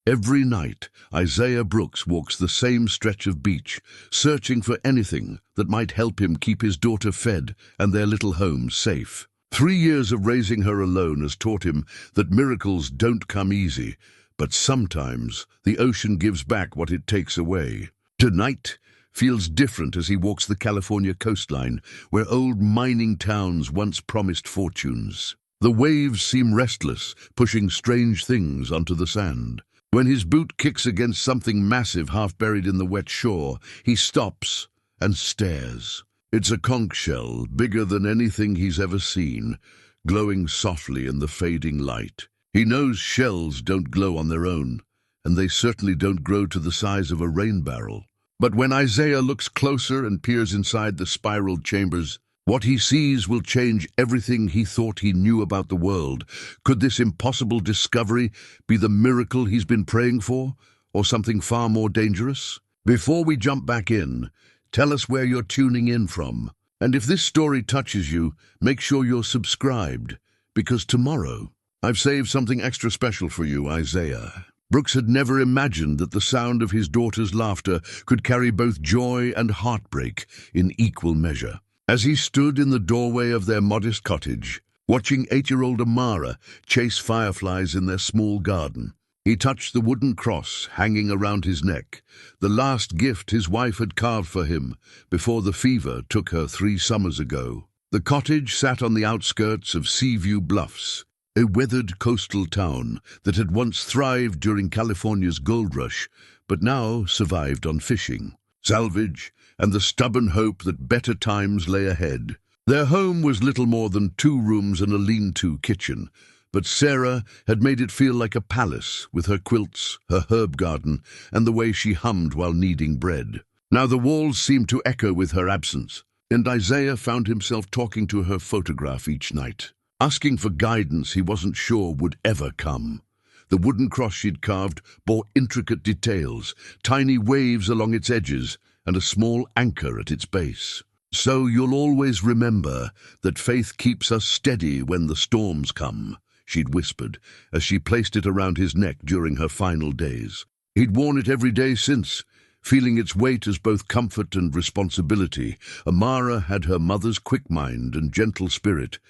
Every night, Isaiah Brooks walks the same stretch of beach, searching for anything that might help him keep his daughter fed and their little home safe. 3 years of raising her alone has taught him that miracles don't come easy, but sometimes the ocean gives back what it takes away. Tonight feels different as he walks the California coastline, where old mining towns once promised fortunes. The waves seem restless, pushing strange things onto the sand. When his boot kicks against something massive half buried in the wet shore, he stops and stares. It's a conch shell, bigger than anything he's ever seen, glowing softly in the fading light. He knows shells don't glow on their own, and they certainly don't grow to the size of a rain barrel. But when Isaiah looks closer and peers inside the spiraled chambers, what he sees will change everything he thought he knew about the world. Could this impossible discovery be the miracle he's been praying for, or something far more dangerous? Before we jump back in, tell us where you're tuning in from. And if this story touches you, make sure you're subscribed, because tomorrow I've saved something extra special for you, Isaiah. Brooks had never imagined that the sound of his daughter's laughter could carry both joy and heartbreak in equal measure. As he stood in the doorway of their modest cottage, watching 8-year-old Amara chase fireflies in their small garden, he touched the wooden cross hanging around his neck, the last gift his wife had carved for him before the fever took her 3 summers ago. The cottage sat on the outskirts of Seaview Bluffs, a weathered coastal town that had once thrived during California's gold rush, but now survived on fishing, salvage, and the stubborn hope that better times lay ahead. Their home was little more than 2 rooms and a lean-to kitchen, but Sarah had made it feel like a palace with her quilts, her herb garden, and the way she hummed while kneading bread. Now the walls seemed to echo with her absence, and Isaiah found himself talking to her photograph each night, asking for guidance he wasn't sure would ever come. The wooden cross she'd carved bore intricate details, tiny waves along its edges, and a small anchor at its base. "So you'll always remember that faith keeps us steady when the storms come," she'd whispered, as she placed it around his neck during her final days. He'd worn it every day since, feeling its weight as both comfort and responsibility. Amara had her mother's quick mind and gentle spirit,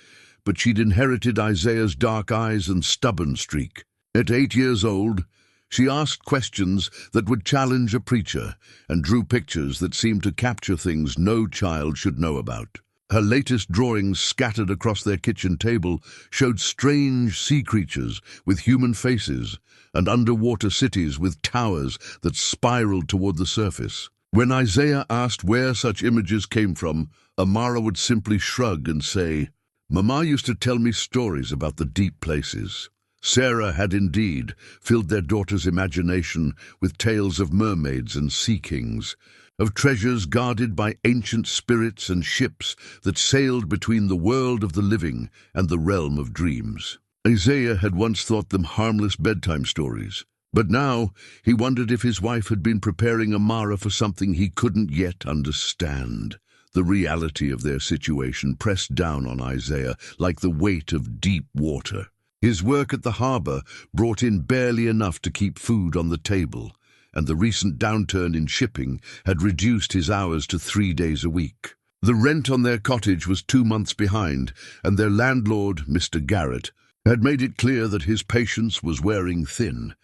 but she'd inherited Isaiah's dark eyes and stubborn streak. At 8 years old, she asked questions that would challenge a preacher and drew pictures that seemed to capture things no child should know about. Her latest drawings, scattered across their kitchen table, showed strange sea creatures with human faces and underwater cities with towers that spiraled toward the surface. When Isaiah asked where such images came from, Amara would simply shrug and say, "Mama used to tell me stories about the deep places." Sarah had indeed filled their daughter's imagination with tales of mermaids and sea kings, of treasures guarded by ancient spirits and ships that sailed between the world of the living and the realm of dreams. Isaiah had once thought them harmless bedtime stories, but now he wondered if his wife had been preparing Amara for something he couldn't yet understand. The reality of their situation pressed down on Isaiah like the weight of deep water. His work at the harbor brought in barely enough to keep food on the table, and the recent downturn in shipping had reduced his hours to 3 days a week. The rent on their cottage was 2 months behind, and their landlord, Mr. Garrett, had made it clear that his patience was wearing thin.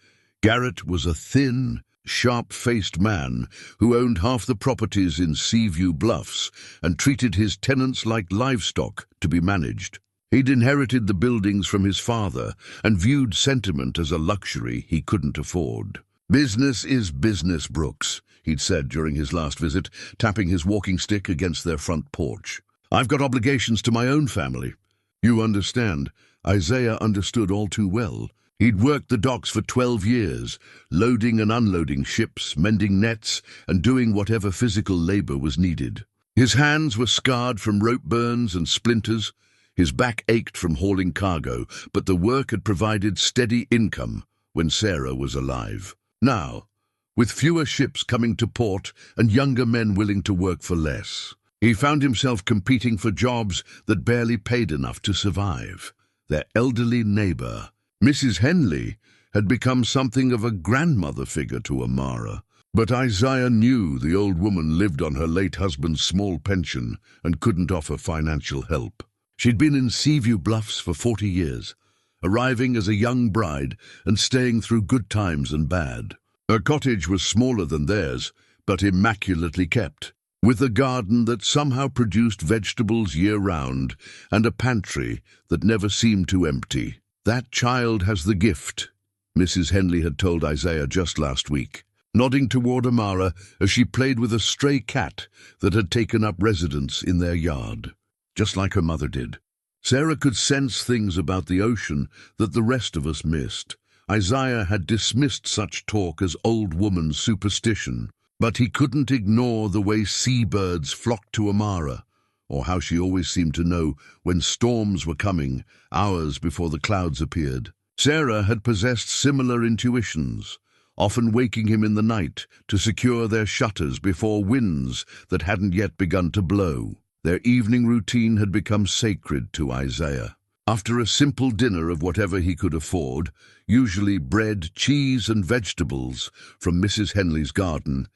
Garrett was a thin, sharp-faced man who owned half the properties in Seaview Bluffs and treated his tenants like livestock to be managed. He'd inherited the buildings from his father and viewed sentiment as a luxury he couldn't afford. "Business is business, Brooks," he'd said during his last visit, tapping his walking stick against their front porch. "I've got obligations to my own family." "You understand." Isaiah understood all too well. He'd worked the docks for 12 years, loading and unloading ships, mending nets, and doing whatever physical labor was needed. His hands were scarred from rope burns and splinters. His back ached from hauling cargo, but the work had provided steady income when Sarah was alive. Now, with fewer ships coming to port and younger men willing to work for less, he found himself competing for jobs that barely paid enough to survive. Their elderly neighbor, Mrs. Henley, had become something of a grandmother figure to Amara. But Isaiah knew the old woman lived on her late husband's small pension and couldn't offer financial help. She'd been in Seaview Bluffs for 40 years, arriving as a young bride and staying through good times and bad. Her cottage was smaller than theirs, but immaculately kept, with a garden that somehow produced vegetables year-round and a pantry that never seemed to empty. "That child has the gift," Mrs. Henley had told Isaiah just last week, nodding toward Amara as she played with a stray cat that had taken up residence in their yard, just like her mother did. Sarah could sense things about the ocean that the rest of us missed. Isaiah had dismissed such talk as old woman superstition, but he couldn't ignore the way seabirds flocked to Amara, or how she always seemed to know when storms were coming, hours before the clouds appeared. Sarah had possessed similar intuitions, often waking him in the night to secure their shutters before winds that hadn't yet begun to blow. Their evening routine had become sacred to Isaiah. After a simple dinner of whatever he could afford, usually bread, cheese, and vegetables from Mrs. Henley's garden,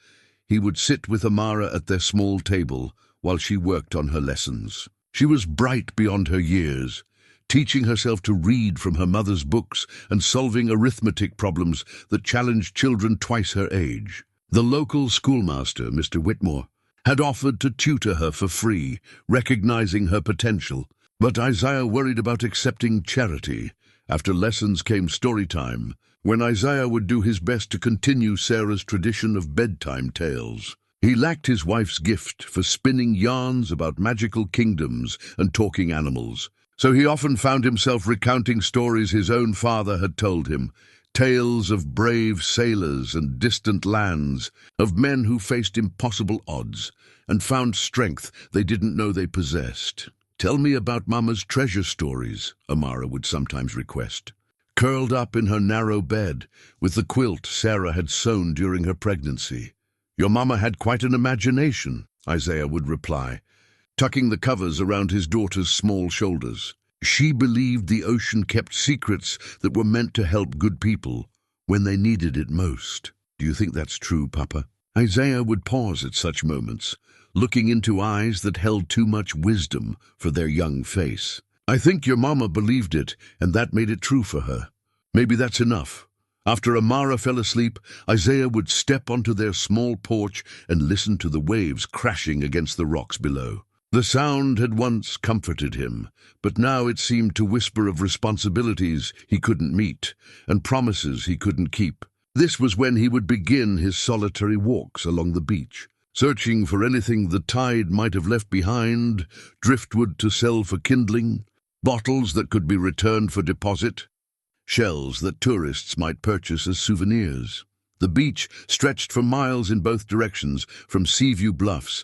he would sit with Amara at their small table while she worked on her lessons. She was bright beyond her years, teaching herself to read from her mother's books and solving arithmetic problems that challenged children twice her age. The local schoolmaster, Mr. Whitmore, had offered to tutor her for free, recognizing her potential. But Isaiah worried about accepting charity. After lessons came story time, when Isaiah would do his best to continue Sarah's tradition of bedtime tales. He lacked his wife's gift for spinning yarns about magical kingdoms and talking animals, so he often found himself recounting stories his own father had told him, tales of brave sailors and distant lands, of men who faced impossible odds and found strength they didn't know they possessed. "Tell me about Mama's treasure stories," Amara would sometimes request. Curled up in her narrow bed with the quilt Sarah had sewn during her pregnancy. "Your Mama had quite an imagination," Isaiah would reply, tucking the covers around his daughter's small shoulders. "She believed the ocean kept secrets that were meant to help good people when they needed it most." "Do you think that's true, Papa?" Isaiah would pause at such moments, looking into eyes that held too much wisdom for their young face. "I think your Mama believed it, and that made it true for her. Maybe that's enough." After Amara fell asleep, Isaiah would step onto their small porch and listen to the waves crashing against the rocks below. The sound had once comforted him, but now it seemed to whisper of responsibilities he couldn't meet and promises he couldn't keep. This was when he would begin his solitary walks along the beach, searching for anything the tide might have left behind, driftwood to sell for kindling, bottles that could be returned for deposit, shells that tourists might purchase as souvenirs. The beach stretched for miles in both directions from Seaview Bluffs,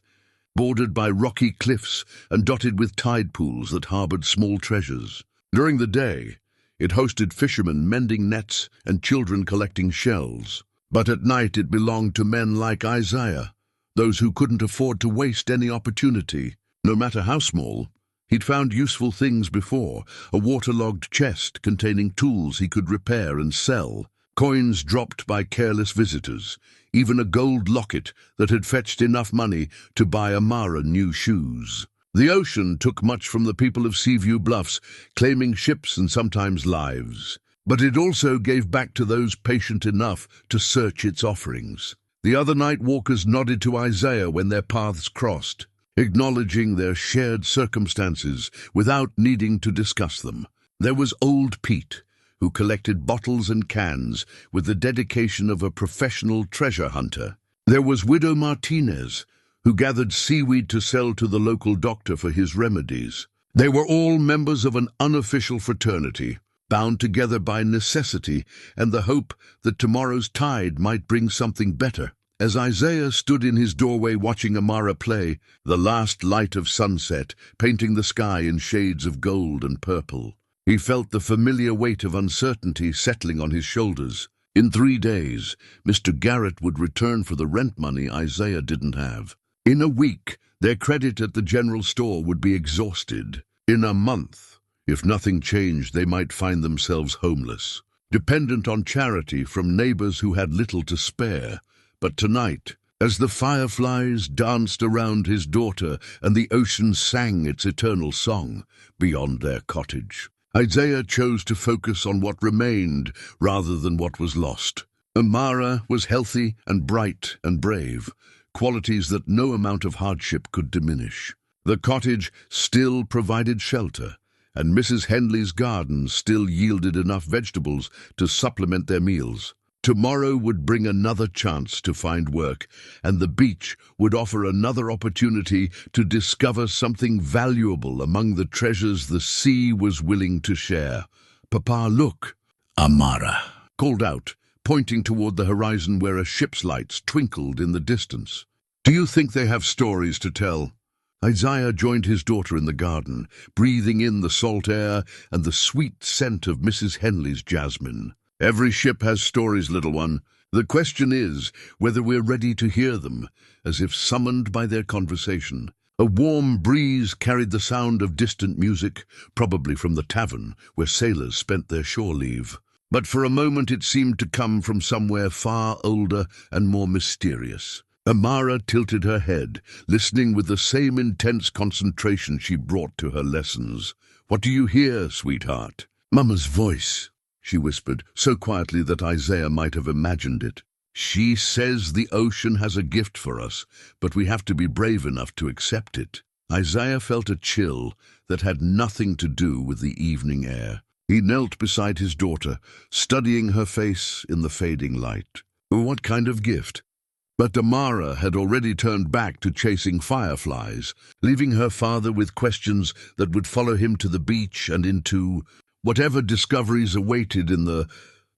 bordered by rocky cliffs and dotted with tide pools that harbored small treasures. During the day, it hosted fishermen mending nets and children collecting shells. But at night it belonged to men like Isaiah, those who couldn't afford to waste any opportunity. No matter how small, he'd found useful things before: a waterlogged chest containing tools he could repair and sell, coins dropped by careless visitors, even a gold locket that had fetched enough money to buy Amara new shoes. The ocean took much from the people of Seaview Bluffs, claiming ships and sometimes lives. But it also gave back to those patient enough to search its offerings. The other night walkers nodded to Isaiah when their paths crossed, acknowledging their shared circumstances without needing to discuss them. There was old Pete, who collected bottles and cans with the dedication of a professional treasure hunter. There was Widow Martinez, who gathered seaweed to sell to the local doctor for his remedies. They were all members of an unofficial fraternity, bound together by necessity and the hope that tomorrow's tide might bring something better. As Isaiah stood in his doorway watching Amara play, the last light of sunset painting the sky in shades of gold and purple, he felt the familiar weight of uncertainty settling on his shoulders. In 3 days, Mr. Garrett would return for the rent money Isaiah didn't have. In a week, their credit at the general store would be exhausted. In a month, if nothing changed, they might find themselves homeless. dependent on charity from neighbors who had little to spare. But tonight, as the fireflies danced around his daughter and the ocean sang its eternal song beyond their cottage, Isaiah chose to focus on what remained rather than what was lost. Amara was healthy and bright and brave, qualities that no amount of hardship could diminish. The cottage still provided shelter, and Mrs. Henley's garden still yielded enough vegetables to supplement their meals. Tomorrow would bring another chance to find work, and the beach would offer another opportunity to discover something valuable among the treasures the sea was willing to share. "Papa, look!" Amara called out, pointing toward the horizon where a ship's lights twinkled in the distance. "Do you think they have stories to tell?" Isaiah joined his daughter in the garden, breathing in the salt air and the sweet scent of Mrs. Henley's jasmine. "Every ship has stories, little one. The question is whether we're ready to hear them," as if summoned by their conversation. A warm breeze carried the sound of distant music, probably from the tavern where sailors spent their shore leave. But for a moment it seemed to come from somewhere far older and more mysterious. Amara tilted her head, listening with the same intense concentration she brought to her lessons. "What do you hear, sweetheart?" "Mama's voice," she whispered, so quietly that Isaiah might have imagined it. "She says the ocean has a gift for us, but we have to be brave enough to accept it." Isaiah felt a chill that had nothing to do with the evening air. He knelt beside his daughter, studying her face in the fading light. What kind of gift? But Amara had already turned back to chasing fireflies, leaving her father with questions that would follow him to the beach and into whatever discoveries awaited in the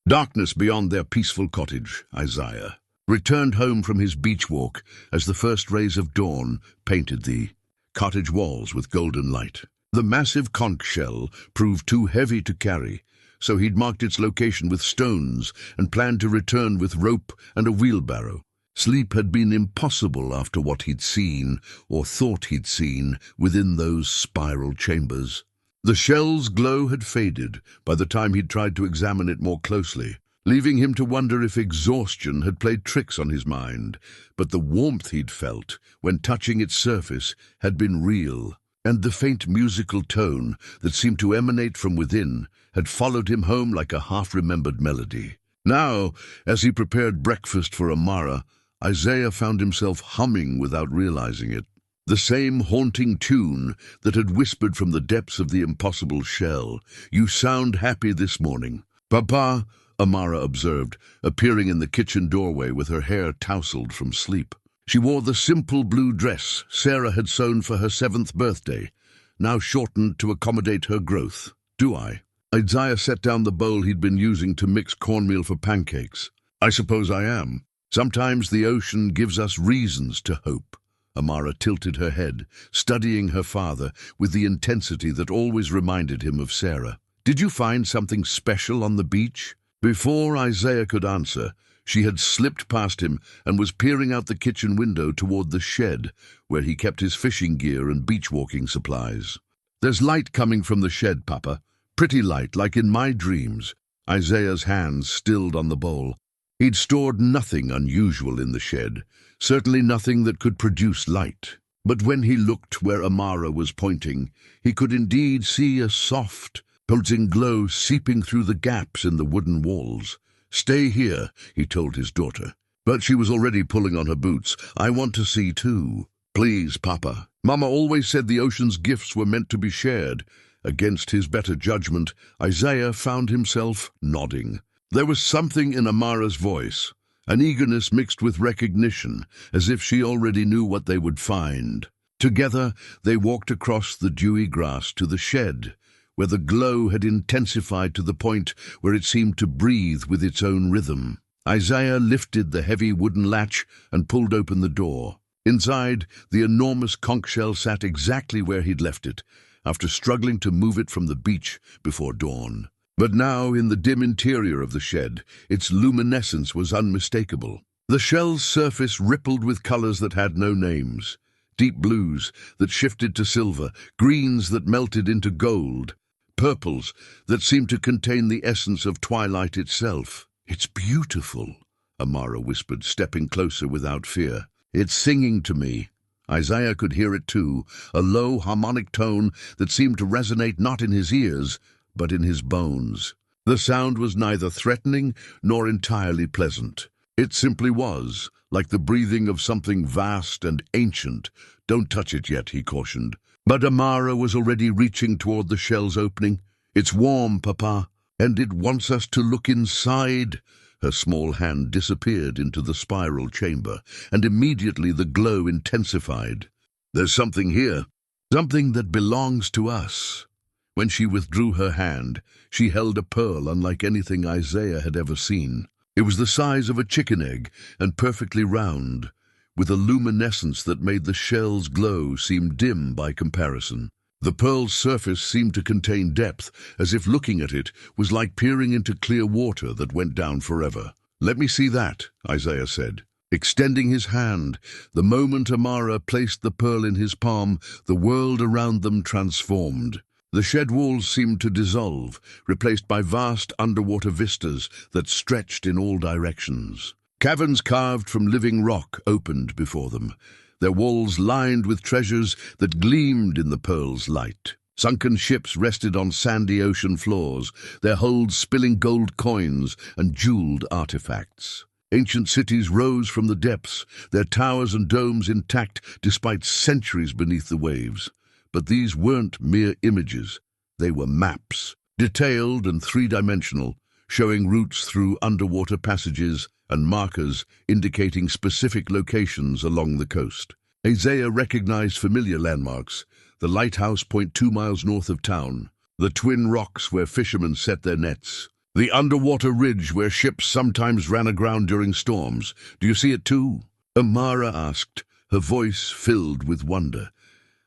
darkness beyond their peaceful cottage. Isaiah returned home from his beach walk as the first rays of dawn painted the cottage walls with golden light. The massive conch shell proved too heavy to carry, so he'd marked its location with stones and planned to return with rope and a wheelbarrow. Sleep had been impossible after what he'd seen, or thought he'd seen, within those spiral chambers. The shell's glow had faded by the time he'd tried to examine it more closely, leaving him to wonder if exhaustion had played tricks on his mind. But the warmth he'd felt when touching its surface had been real, and the faint musical tone that seemed to emanate from within had followed him home like a half-remembered melody. Now, as he prepared breakfast for Amara, Isaiah found himself humming without realizing it. The same haunting tune that had whispered from the depths of the impossible shell. "You sound happy this morning." "Papa," Amara observed, appearing in the kitchen doorway with her hair tousled from sleep. She wore the simple blue dress Sarah had sewn for her 7th birthday, now shortened to accommodate her growth. "Do I?" Isaiah set down the bowl he'd been using to mix cornmeal for pancakes. "I suppose I am. Sometimes the ocean gives us reasons to hope." Amara tilted her head, studying her father with the intensity that always reminded him of Sarah. "Did you find something special on the beach?" Before Isaiah could answer, she had slipped past him and was peering out the kitchen window toward the shed where he kept his fishing gear and beach-walking supplies. "There's light coming from the shed, Papa. Pretty light, like in my dreams." Isaiah's hands stilled on the bowl. He'd stored nothing unusual in the shed, certainly nothing that could produce light. But when he looked where Amara was pointing, he could indeed see a soft, pulsing glow seeping through the gaps in the wooden walls. "Stay here," he told his daughter. But she was already pulling on her boots. "I want to see too." "Please, Papa. Mama always said the ocean's gifts were meant to be shared." Against his better judgment, Isaiah found himself nodding. There was something in Amara's voice, an eagerness mixed with recognition, as if she already knew what they would find. Together, they walked across the dewy grass to the shed, where the glow had intensified to the point where it seemed to breathe with its own rhythm. Isaiah lifted the heavy wooden latch and pulled open the door. Inside, the enormous conch shell sat exactly where he'd left it, after struggling to move it from the beach before dawn. But now, in the dim interior of the shed, its luminescence was unmistakable. The shell's surface rippled with colors that had no names. Deep blues that shifted to silver, greens that melted into gold, purples that seemed to contain the essence of twilight itself. "It's beautiful," Amara whispered, stepping closer without fear. "It's singing to me." Isaiah could hear it too, a low harmonic tone that seemed to resonate not in his ears, but in his bones. The sound was neither threatening nor entirely pleasant. It simply was, like the breathing of something vast and ancient. "Don't touch it yet," he cautioned. But Amara was already reaching toward the shell's opening. "It's warm, Papa, and it wants us to look inside." Her small hand disappeared into the spiral chamber, and immediately the glow intensified. "There's something here, something that belongs to us." When she withdrew her hand, she held a pearl unlike anything Isaiah had ever seen. It was the size of a chicken egg and perfectly round, with a luminescence that made the shell's glow seem dim by comparison. The pearl's surface seemed to contain depth, as if looking at it was like peering into clear water that went down forever. "Let me see that," Isaiah said, extending his hand. The moment Amara placed the pearl in his palm, the world around them transformed. The shed walls seemed to dissolve, replaced by vast underwater vistas that stretched in all directions. Caverns carved from living rock opened before them, their walls lined with treasures that gleamed in the pearl's light. Sunken ships rested on sandy ocean floors, their holds spilling gold coins and jeweled artifacts. Ancient cities rose from the depths, their towers and domes intact despite centuries beneath the waves. But these weren't mere images. They were maps, detailed and three-dimensional, showing routes through underwater passages and markers indicating specific locations along the coast. Isaiah recognized familiar landmarks: the lighthouse point 2 miles north of town, the twin rocks where fishermen set their nets, the underwater ridge where ships sometimes ran aground during storms. "Do you see it too?" Amara asked, her voice filled with wonder.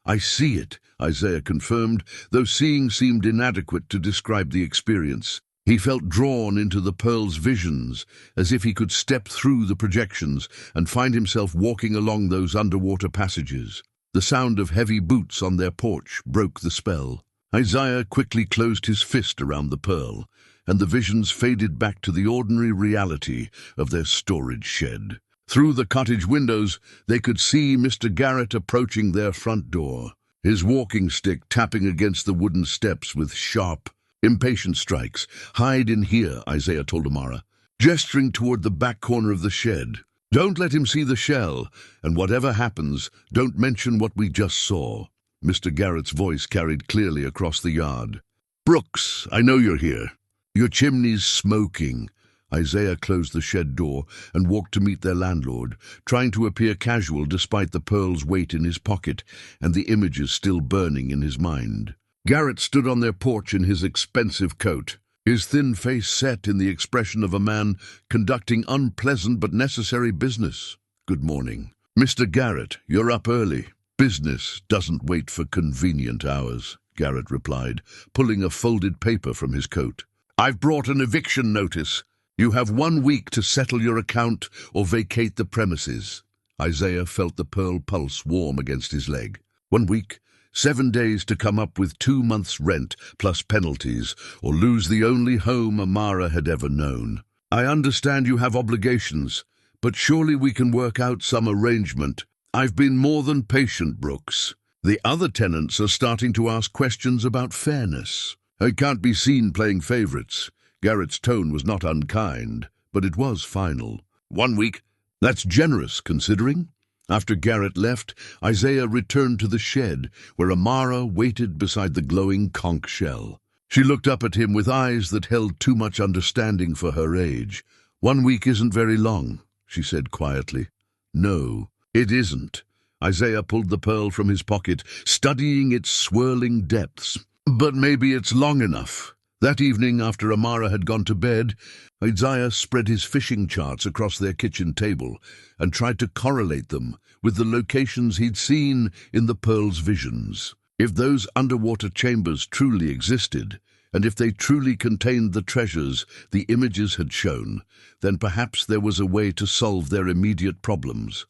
"I see it," Isaiah confirmed, though seeing seemed inadequate to describe the experience. He felt drawn into the pearl's visions, as if he could step through the projections and find himself walking along those underwater passages. The sound of heavy boots on their porch broke the spell. Isaiah quickly closed his fist around the pearl, and the visions faded back to the ordinary reality of their storage shed. Through the cottage windows, they could see Mr. Garrett approaching their front door, his walking stick tapping against the wooden steps with sharp, impatient strikes. "Hide in here," Isaiah told Amara, gesturing toward the back corner of the shed. "Don't let him see the shell, and whatever happens, don't mention what we just saw." Mr. Garrett's voice carried clearly across the yard. "Brooks, I know you're here. Your chimney's smoking." Isaiah closed the shed door and walked to meet their landlord, trying to appear casual despite the pearl's weight in his pocket and the images still burning in his mind. Garrett stood on their porch in his expensive coat, his thin face set in the expression of a man conducting unpleasant but necessary business. "Good morning." "Mr. Garrett, you're up early." "Business doesn't wait for convenient hours," Garrett replied, pulling a folded paper from his coat. "I've brought an eviction notice. You have 1 week to settle your account or vacate the premises." Isaiah felt the pearl pulse warm against his leg. 1 week, 7 days to come up with 2 months' rent plus penalties, or lose the only home Amara had ever known. "I understand you have obligations, but surely we can work out some arrangement." "I've been more than patient, Brooks. The other tenants are starting to ask questions about fairness. I can't be seen playing favorites." Garrett's tone was not unkind, but it was final. 1 week? That's generous, considering." After Garrett left, Isaiah returned to the shed, where Amara waited beside the glowing conch shell. She looked up at him with eyes that held too much understanding for her age. 1 week isn't very long," she said quietly. "No, it isn't." Isaiah pulled the pearl from his pocket, studying its swirling depths. "But maybe it's long enough." That evening, after Amara had gone to bed, Isaiah spread his fishing charts across their kitchen table and tried to correlate them with the locations he'd seen in the pearl's visions. If those underwater chambers truly existed, and if they truly contained the treasures the images had shown, then perhaps there was a way to solve their immediate problems.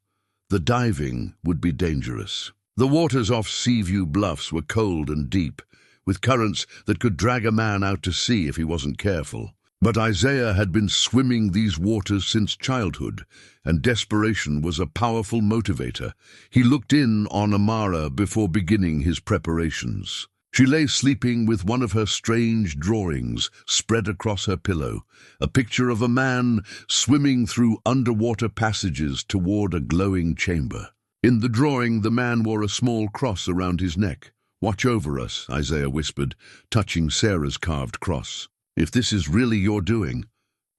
The diving would be dangerous. The waters off Seaview Bluffs were cold and deep, with currents that could drag a man out to sea if he wasn't careful. But Isaiah had been swimming these waters since childhood, and desperation was a powerful motivator. He looked in on Amara before beginning his preparations. She lay sleeping with one of her strange drawings spread across her pillow, a picture of a man swimming through underwater passages toward a glowing chamber. In the drawing, the man wore a small cross around his neck. "Watch over us," Isaiah whispered, touching Sarah's carved cross. "If this is really your doing,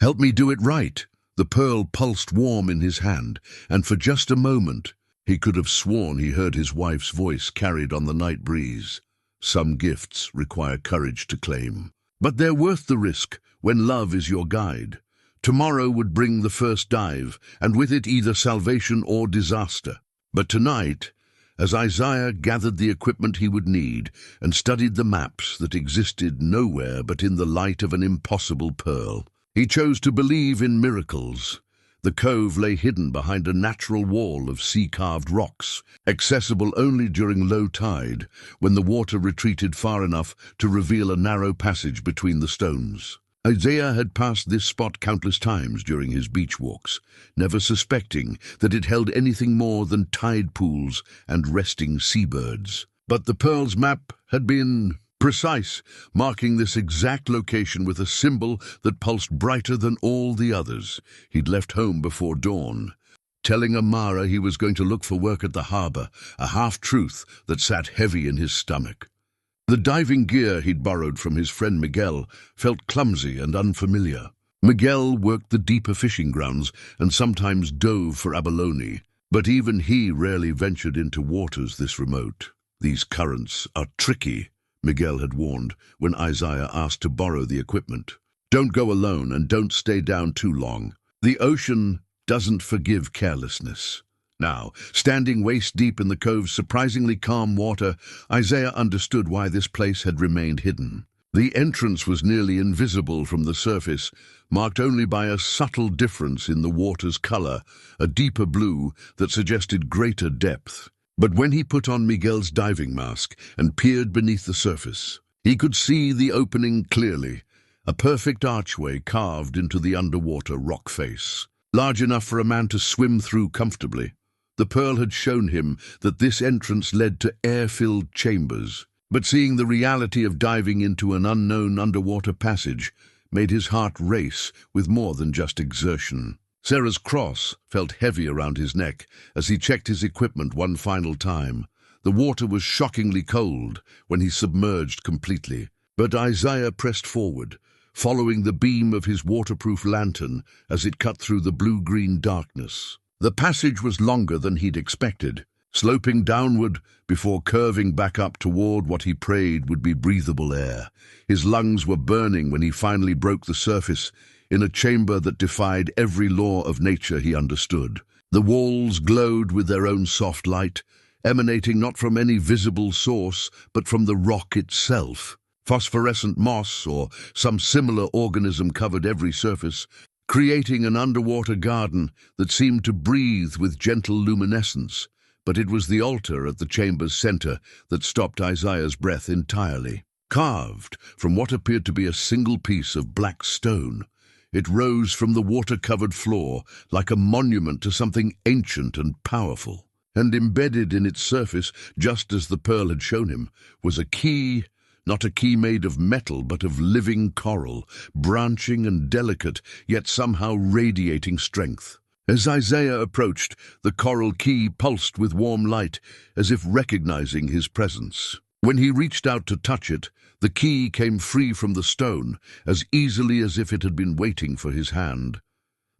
help me do it right." The pearl pulsed warm in his hand, and for just a moment he could have sworn he heard his wife's voice carried on the night breeze. Some gifts require courage to claim, but they're worth the risk when love is your guide. Tomorrow would bring the first dive, and with it either salvation or disaster. But tonight, as Isaiah gathered the equipment he would need and studied the maps that existed nowhere but in the light of an impossible pearl, he chose to believe in miracles. The cove lay hidden behind a natural wall of sea-carved rocks, accessible only during low tide, when the water retreated far enough to reveal a narrow passage between the stones. Isaiah had passed this spot countless times during his beach walks, never suspecting that it held anything more than tide pools and resting seabirds. But the pearl's map had been precise, marking this exact location with a symbol that pulsed brighter than all the others. He'd left home before dawn, telling Amara he was going to look for work at the harbor, a half-truth that sat heavy in his stomach. The diving gear he'd borrowed from his friend Miguel felt clumsy and unfamiliar. Miguel worked the deeper fishing grounds and sometimes dove for abalone, but even he rarely ventured into waters this remote. "These currents are tricky," Miguel had warned when Isaiah asked to borrow the equipment. "Don't go alone and don't stay down too long. The ocean doesn't forgive carelessness." Now, standing waist-deep in the cove's surprisingly calm water, Isaiah understood why this place had remained hidden. The entrance was nearly invisible from the surface, marked only by a subtle difference in the water's color, a deeper blue that suggested greater depth. But when he put on Miguel's diving mask and peered beneath the surface, he could see the opening clearly, a perfect archway carved into the underwater rock face, large enough for a man to swim through comfortably. The pearl had shown him that this entrance led to air-filled chambers, but seeing the reality of diving into an unknown underwater passage made his heart race with more than just exertion. Sarah's cross felt heavy around his neck as he checked his equipment one final time. The water was shockingly cold when he submerged completely, but Isaiah pressed forward, following the beam of his waterproof lantern as it cut through the blue-green darkness. The passage was longer than he'd expected, sloping downward before curving back up toward what he prayed would be breathable air. His lungs were burning when he finally broke the surface in a chamber that defied every law of nature he understood. The walls glowed with their own soft light, emanating not from any visible source, but from the rock itself. Phosphorescent moss or some similar organism covered every surface, creating an underwater garden that seemed to breathe with gentle luminescence. But it was the altar at the chamber's center that stopped Isaiah's breath entirely. Carved from what appeared to be a single piece of black stone, it rose from the water-covered floor like a monument to something ancient and powerful. And embedded in its surface, just as the pearl had shown him, was a key. Not a key made of metal, but of living coral, branching and delicate, yet somehow radiating strength. As Isaiah approached, the coral key pulsed with warm light, as if recognizing his presence. When he reached out to touch it, the key came free from the stone, as easily as if it had been waiting for his hand.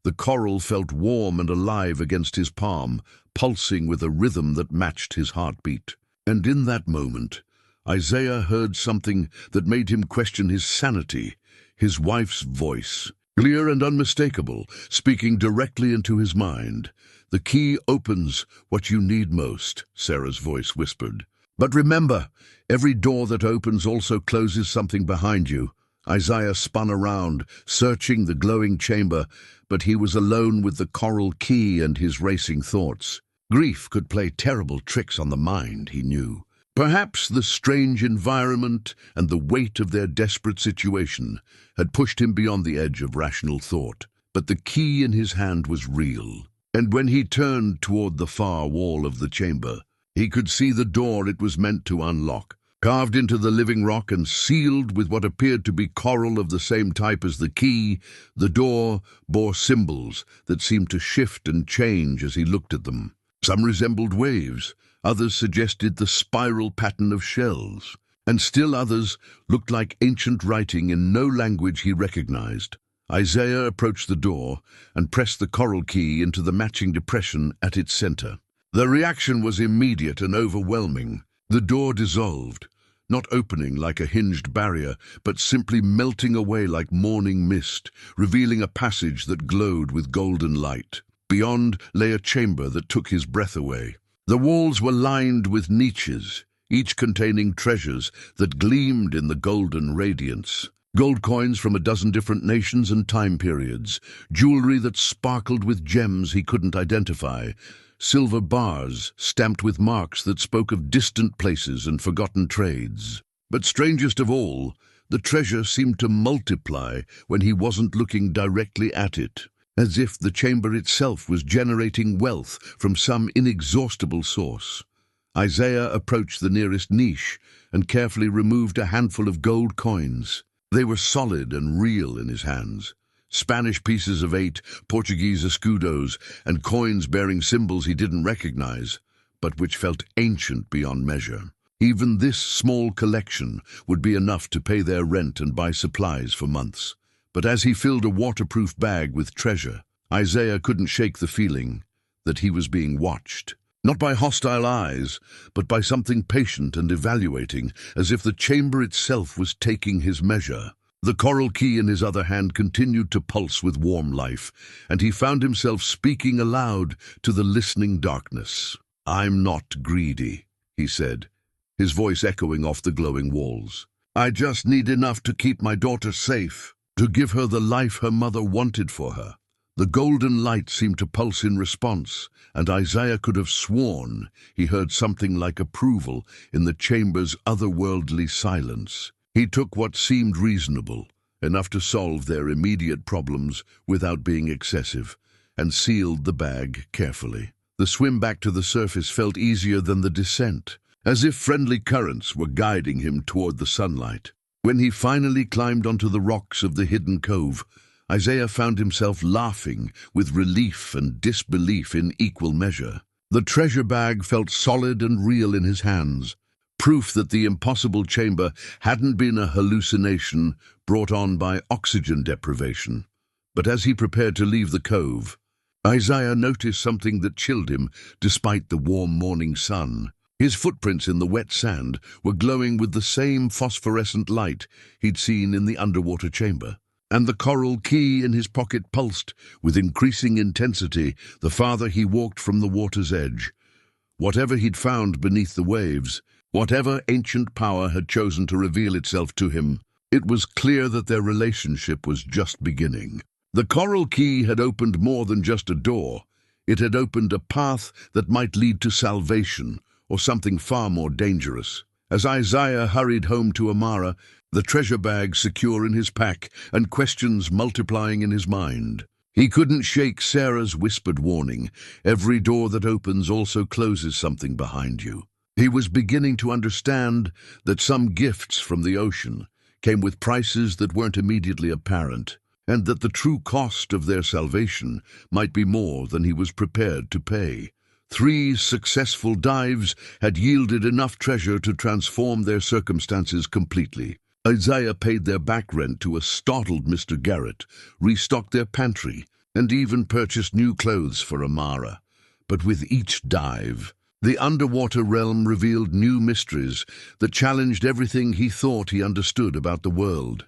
The coral felt warm and alive against his palm, pulsing with a rhythm that matched his heartbeat. And in that moment, Isaiah heard something that made him question his sanity, his wife's voice, clear and unmistakable, speaking directly into his mind. "The key opens what you need most," Sarah's voice whispered. "But remember, every door that opens also closes something behind you." Isaiah spun around, searching the glowing chamber, but he was alone with the coral key and his racing thoughts. Grief could play terrible tricks on the mind, he knew. Perhaps the strange environment and the weight of their desperate situation had pushed him beyond the edge of rational thought. But the key in his hand was real, and when he turned toward the far wall of the chamber, he could see the door it was meant to unlock. Carved into the living rock and sealed with what appeared to be coral of the same type as the key, the door bore symbols that seemed to shift and change as he looked at them. Some resembled waves, others suggested the spiral pattern of shells, and still others looked like ancient writing in no language he recognized. Isaiah approached the door and pressed the coral key into the matching depression at its center. The reaction was immediate and overwhelming. The door dissolved, not opening like a hinged barrier, but simply melting away like morning mist, revealing a passage that glowed with golden light. Beyond lay a chamber that took his breath away. The walls were lined with niches, each containing treasures that gleamed in the golden radiance. Gold coins from a dozen different nations and time periods, jewelry that sparkled with gems he couldn't identify, silver bars stamped with marks that spoke of distant places and forgotten trades. But strangest of all, the treasure seemed to multiply when he wasn't looking directly at it, as if the chamber itself was generating wealth from some inexhaustible source. Isaiah approached the nearest niche and carefully removed a handful of gold coins. They were solid and real in his hands. Spanish pieces of 8, Portuguese escudos, and coins bearing symbols he didn't recognize, but which felt ancient beyond measure. Even this small collection would be enough to pay their rent and buy supplies for months. But as he filled a waterproof bag with treasure, Isaiah couldn't shake the feeling that he was being watched. Not by hostile eyes, but by something patient and evaluating, as if the chamber itself was taking his measure. The coral key in his other hand continued to pulse with warm life, and he found himself speaking aloud to the listening darkness. "I'm not greedy," he said, his voice echoing off the glowing walls. "I just need enough to keep my daughter safe, to give her the life her mother wanted for her." The golden light seemed to pulse in response, and Isaiah could have sworn he heard something like approval in the chamber's otherworldly silence. He took what seemed reasonable, enough to solve their immediate problems without being excessive, and sealed the bag carefully. The swim back to the surface felt easier than the descent, as if friendly currents were guiding him toward the sunlight. When he finally climbed onto the rocks of the hidden cove, Isaiah found himself laughing with relief and disbelief in equal measure. The treasure bag felt solid and real in his hands, proof that the impossible chamber hadn't been a hallucination brought on by oxygen deprivation. But as he prepared to leave the cove, Isaiah noticed something that chilled him despite the warm morning sun. His footprints in the wet sand were glowing with the same phosphorescent light he'd seen in the underwater chamber, and the coral key in his pocket pulsed with increasing intensity the farther he walked from the water's edge. Whatever he'd found beneath the waves, whatever ancient power had chosen to reveal itself to him, it was clear that their relationship was just beginning. The coral key had opened more than just a door. It had opened a path that might lead to salvation, or something far more dangerous. As Isaiah hurried home to Amara, the treasure bag secure in his pack and questions multiplying in his mind, he couldn't shake Sarah's whispered warning, "Every door that opens also closes something behind you." He was beginning to understand that some gifts from the ocean came with prices that weren't immediately apparent, and that the true cost of their salvation might be more than he was prepared to pay. 3 successful dives had yielded enough treasure to transform their circumstances completely. Isaiah paid their back rent to a startled Mr. Garrett, restocked their pantry, and even purchased new clothes for Amara. But with each dive, the underwater realm revealed new mysteries that challenged everything he thought he understood about the world.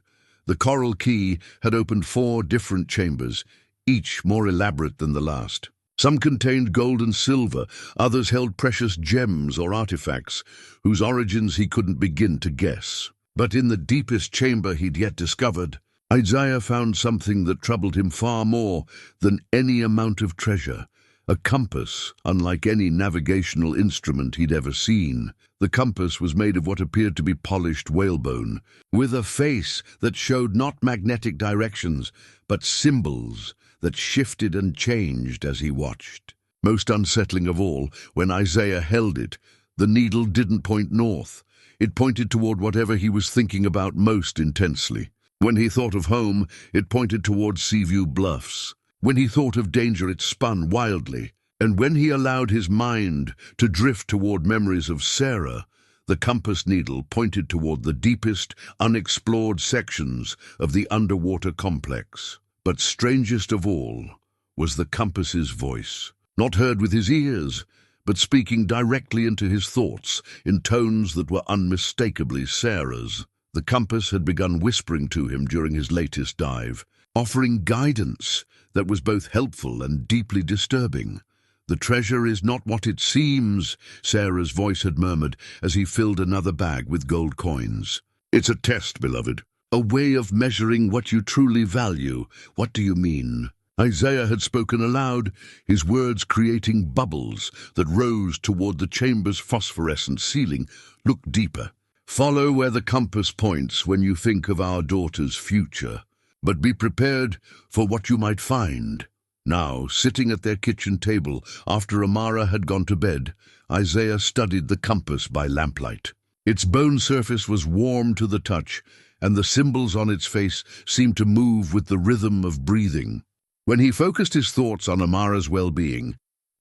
The coral key had opened 4 different chambers, each more elaborate than the last. Some contained gold and silver, others held precious gems or artifacts whose origins he couldn't begin to guess. But in the deepest chamber he'd yet discovered, Isaiah found something that troubled him far more than any amount of treasure, A compass, unlike any navigational instrument he'd ever seen. The compass was made of what appeared to be polished whalebone, with a face that showed not magnetic directions, but symbols that shifted and changed as he watched. Most unsettling of all, when Isaiah held it, the needle didn't point north. It pointed toward whatever he was thinking about most intensely. When he thought of home, it pointed toward Seaview Bluffs. When he thought of danger, it spun wildly. And when he allowed his mind to drift toward memories of Sarah, the compass needle pointed toward the deepest, unexplored sections of the underwater complex. But strangest of all was the compass's voice, not heard with his ears, but speaking directly into his thoughts in tones that were unmistakably Sarah's. The compass had begun whispering to him during his latest dive, offering guidance that was both helpful and deeply disturbing. "The treasure is not what it seems," Sarah's voice had murmured as he filled another bag with gold coins. "It's a test, beloved. A way of measuring what you truly value." "What do you mean?" Isaiah had spoken aloud, his words creating bubbles that rose toward the chamber's phosphorescent ceiling. "Look deeper. Follow where the compass points when you think of our daughter's future. But be prepared for what you might find." Now, sitting at their kitchen table after Amara had gone to bed, Isaiah studied the compass by lamplight. Its bone surface was warm to the touch, and the symbols on its face seemed to move with the rhythm of breathing. When he focused his thoughts on Amara's well-being,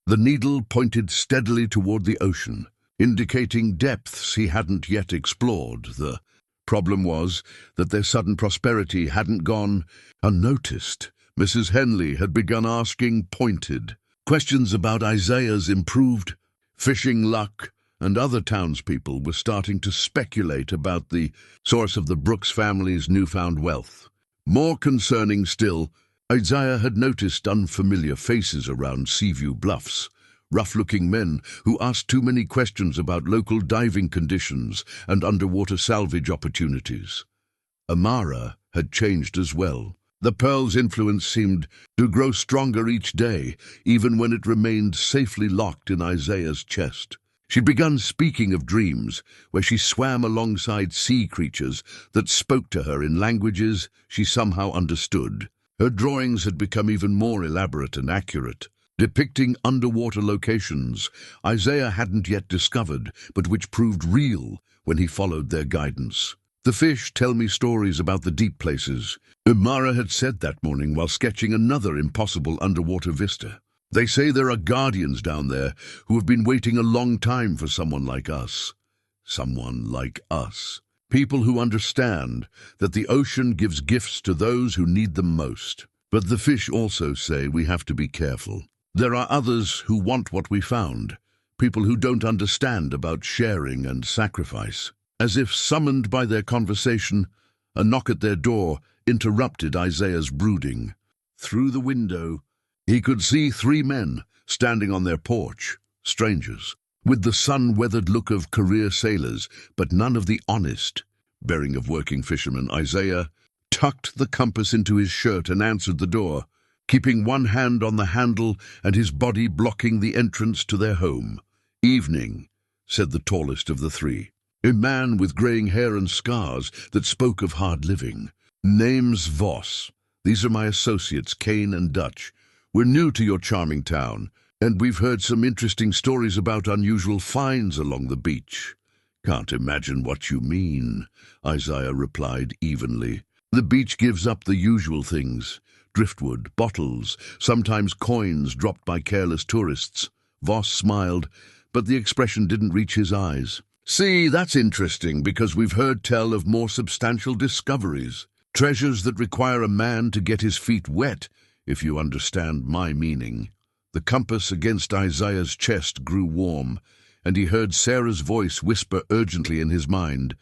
the needle pointed steadily toward the ocean, indicating depths he hadn't yet explored. The problem was that their sudden prosperity hadn't gone unnoticed. Mrs. Henley had begun asking pointed questions about Isaiah's improved fishing luck, and other townspeople were starting to speculate about the source of the Brooks family's newfound wealth. More concerning still, Isaiah had noticed unfamiliar faces around Seaview Bluffs, rough-looking men who asked too many questions about local diving conditions and underwater salvage opportunities. Amara had changed as well. The pearl's influence seemed to grow stronger each day, even when it remained safely locked in Isaiah's chest. She'd begun speaking of dreams, where she swam alongside sea creatures that spoke to her in languages she somehow understood. Her drawings had become even more elaborate and accurate, depicting underwater locations Isaiah hadn't yet discovered, but which proved real when he followed their guidance. "The fish tell me stories about the deep places," Amara had said that morning while sketching another impossible underwater vista. "They say there are guardians down there who have been waiting a long time for someone like us." Someone like us. People who understand that the ocean gives gifts to those who need them most. But the fish also say we have to be careful. There are others who want what we found, people who don't understand about sharing and sacrifice. As if summoned by their conversation, a knock at their door interrupted Isaiah's brooding. Through the window, he could see 3 men standing on their porch, strangers, with the sun-weathered look of career sailors, but none of the honest bearing of working fishermen. Isaiah tucked the compass into his shirt and answered the door, keeping one hand on the handle and his body blocking the entrance to their home. "Evening," said the tallest of the 3. A man with graying hair and scars that spoke of hard living. "Name's Voss. These are my associates, Kane and Dutch. We're new to your charming town, and we've heard some interesting stories about unusual finds along the beach." "Can't imagine what you mean," Isaiah replied evenly. "The beach gives up the usual things. Driftwood, bottles, sometimes coins dropped by careless tourists." Voss smiled, but the expression didn't reach his eyes. "See, that's interesting, because we've heard tell of more substantial discoveries. Treasures that require a man to get his feet wet, if you understand my meaning." The compass against Isaiah's chest grew warm, and he heard Sarah's voice whisper urgently in his mind.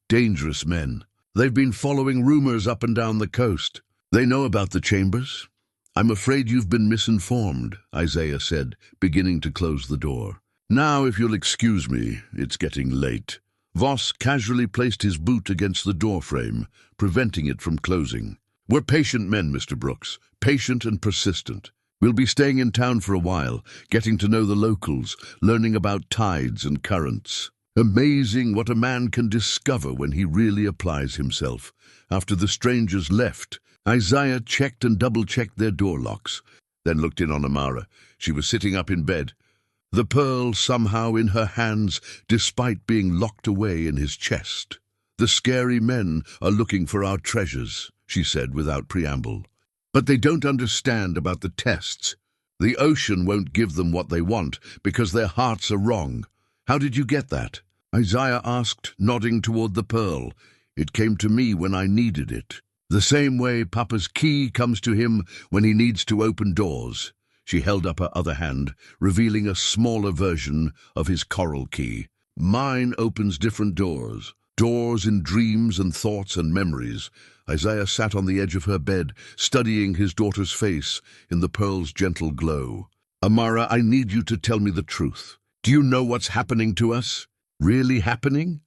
"Dangerous men. They've been following rumors up and down the coast. They know about the chambers." "I'm afraid you've been misinformed," Isaiah said, beginning to close the door. "Now, if you'll excuse me, it's getting late." Voss casually placed his boot against the doorframe, preventing it from closing. "We're patient men, Mr. Brooks, patient and persistent. We'll be staying in town for a while, getting to know the locals, learning about tides and currents. Amazing what a man can discover when he really applies himself. After the strangers left, Isaiah checked and double-checked their door locks, then looked in on Amara. She was sitting up in bed, the pearl somehow in her hands, despite being locked away in his chest. "The scary men are looking for our treasures," she said without preamble. "But they don't understand about the tests. The ocean won't give them what they want because their hearts are wrong." "How did you get that?" Isaiah asked, nodding toward the pearl. "It came to me when I needed it. The same way Papa's key comes to him when he needs to open doors." She held up her other hand, revealing a smaller version of his coral key. "Mine opens different doors. Doors in dreams and thoughts and memories." Isaiah sat on the edge of her bed, studying his daughter's face in the pearl's gentle glow. "Amara, I need you to tell me the truth. Do you know what's happening to us? Really happening?"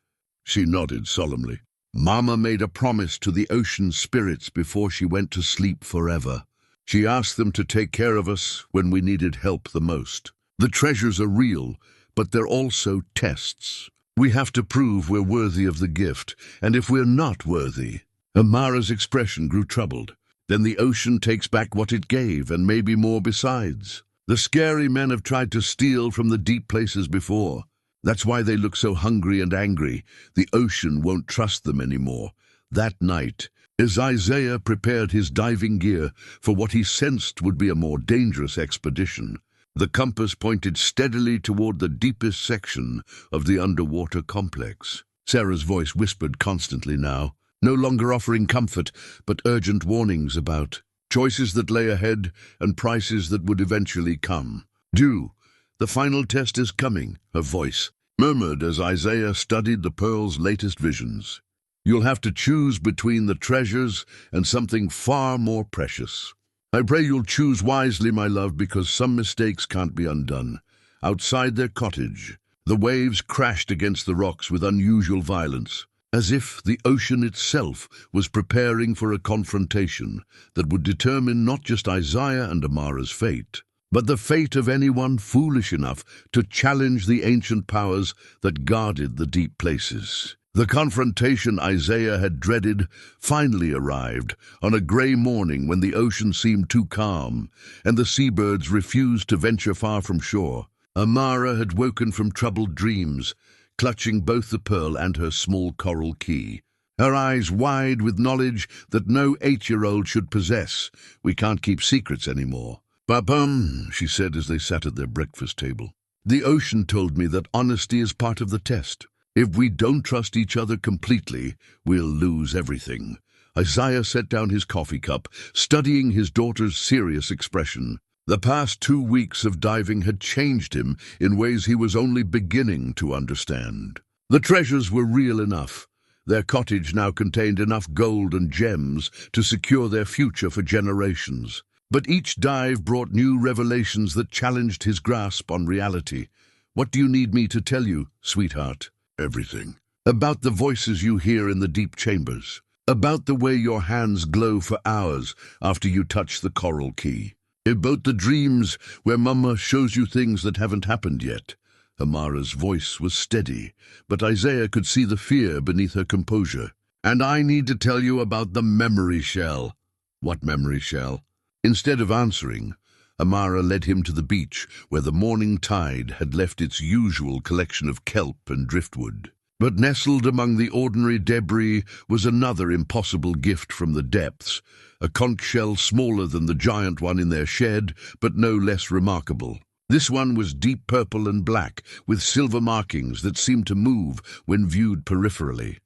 She nodded solemnly. "Mama made a promise to the ocean spirits before she went to sleep forever. She asked them to take care of us when we needed help the most. The treasures are real, but they're also tests. We have to prove we're worthy of the gift, and if we're not worthy..." Amara's expression grew troubled. "Then the ocean takes back what it gave, and maybe more besides. The scary men have tried to steal from the deep places before. That's why they look so hungry and angry. The ocean won't trust them anymore." That night, as Isaiah prepared his diving gear for what he sensed would be a more dangerous expedition, the compass pointed steadily toward the deepest section of the underwater complex. Sarah's voice whispered constantly now, no longer offering comfort, but urgent warnings about choices that lay ahead and prices that would eventually come. "Do. The final test is coming," her voice murmured as Isaiah studied the pearl's latest visions. "You'll have to choose between the treasures and something far more precious. I pray you'll choose wisely, my love, because some mistakes can't be undone." Outside their cottage, the waves crashed against the rocks with unusual violence, as if the ocean itself was preparing for a confrontation that would determine not just Isaiah and Amara's fate, but the fate of anyone foolish enough to challenge the ancient powers that guarded the deep places. The confrontation Isaiah had dreaded finally arrived on a grey morning when the ocean seemed too calm and the seabirds refused to venture far from shore. Amara had woken from troubled dreams, clutching both the pearl and her small coral key, her eyes wide with knowledge that no 8-year-old should possess. "We can't keep secrets anymore." "Papam," she said as they sat at their breakfast table. "The ocean told me that honesty is part of the test. If we don't trust each other completely, we'll lose everything." Isaiah set down his coffee cup, studying his daughter's serious expression. The past 2 weeks of diving had changed him in ways he was only beginning to understand. The treasures were real enough. Their cottage now contained enough gold and gems to secure their future for generations. But each dive brought new revelations that challenged his grasp on reality. "What do you need me to tell you, sweetheart?" "Everything. About the voices you hear in the deep chambers. About the way your hands glow for hours after you touch the coral key. About the dreams where Mama shows you things that haven't happened yet." Amara's voice was steady, but Isaiah could see the fear beneath her composure. "And I need to tell you about the memory shell." "What memory shell?" Instead of answering, Amara led him to the beach where the morning tide had left its usual collection of kelp and driftwood. But nestled among the ordinary debris was another impossible gift from the depths, a conch shell smaller than the giant one in their shed, but no less remarkable. This one was deep purple and black, with silver markings that seemed to move when viewed peripherally.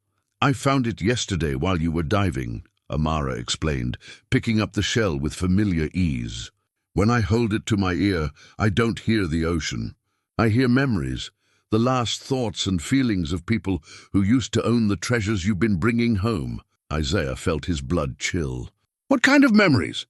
"I found it yesterday while you were diving," Amara explained, picking up the shell with familiar ease. "When I hold it to my ear, I don't hear the ocean. I hear memories, the last thoughts and feelings of people who used to own the treasures you've been bringing home." Isaiah felt his blood chill. "What kind of memories?"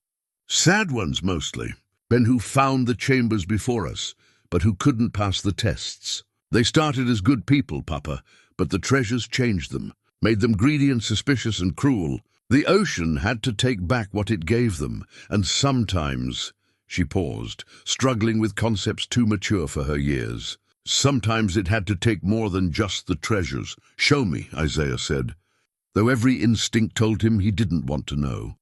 "Sad ones, mostly. Men who found the chambers before us, but who couldn't pass the tests. They started as good people, Papa, but the treasures changed them, made them greedy and suspicious and cruel. The ocean had to take back what it gave them, and sometimes She paused, struggling with concepts too mature for her years. Sometimes it had to take more than just the treasures. "Show me," Isaiah said, though every instinct told him he didn't want to know.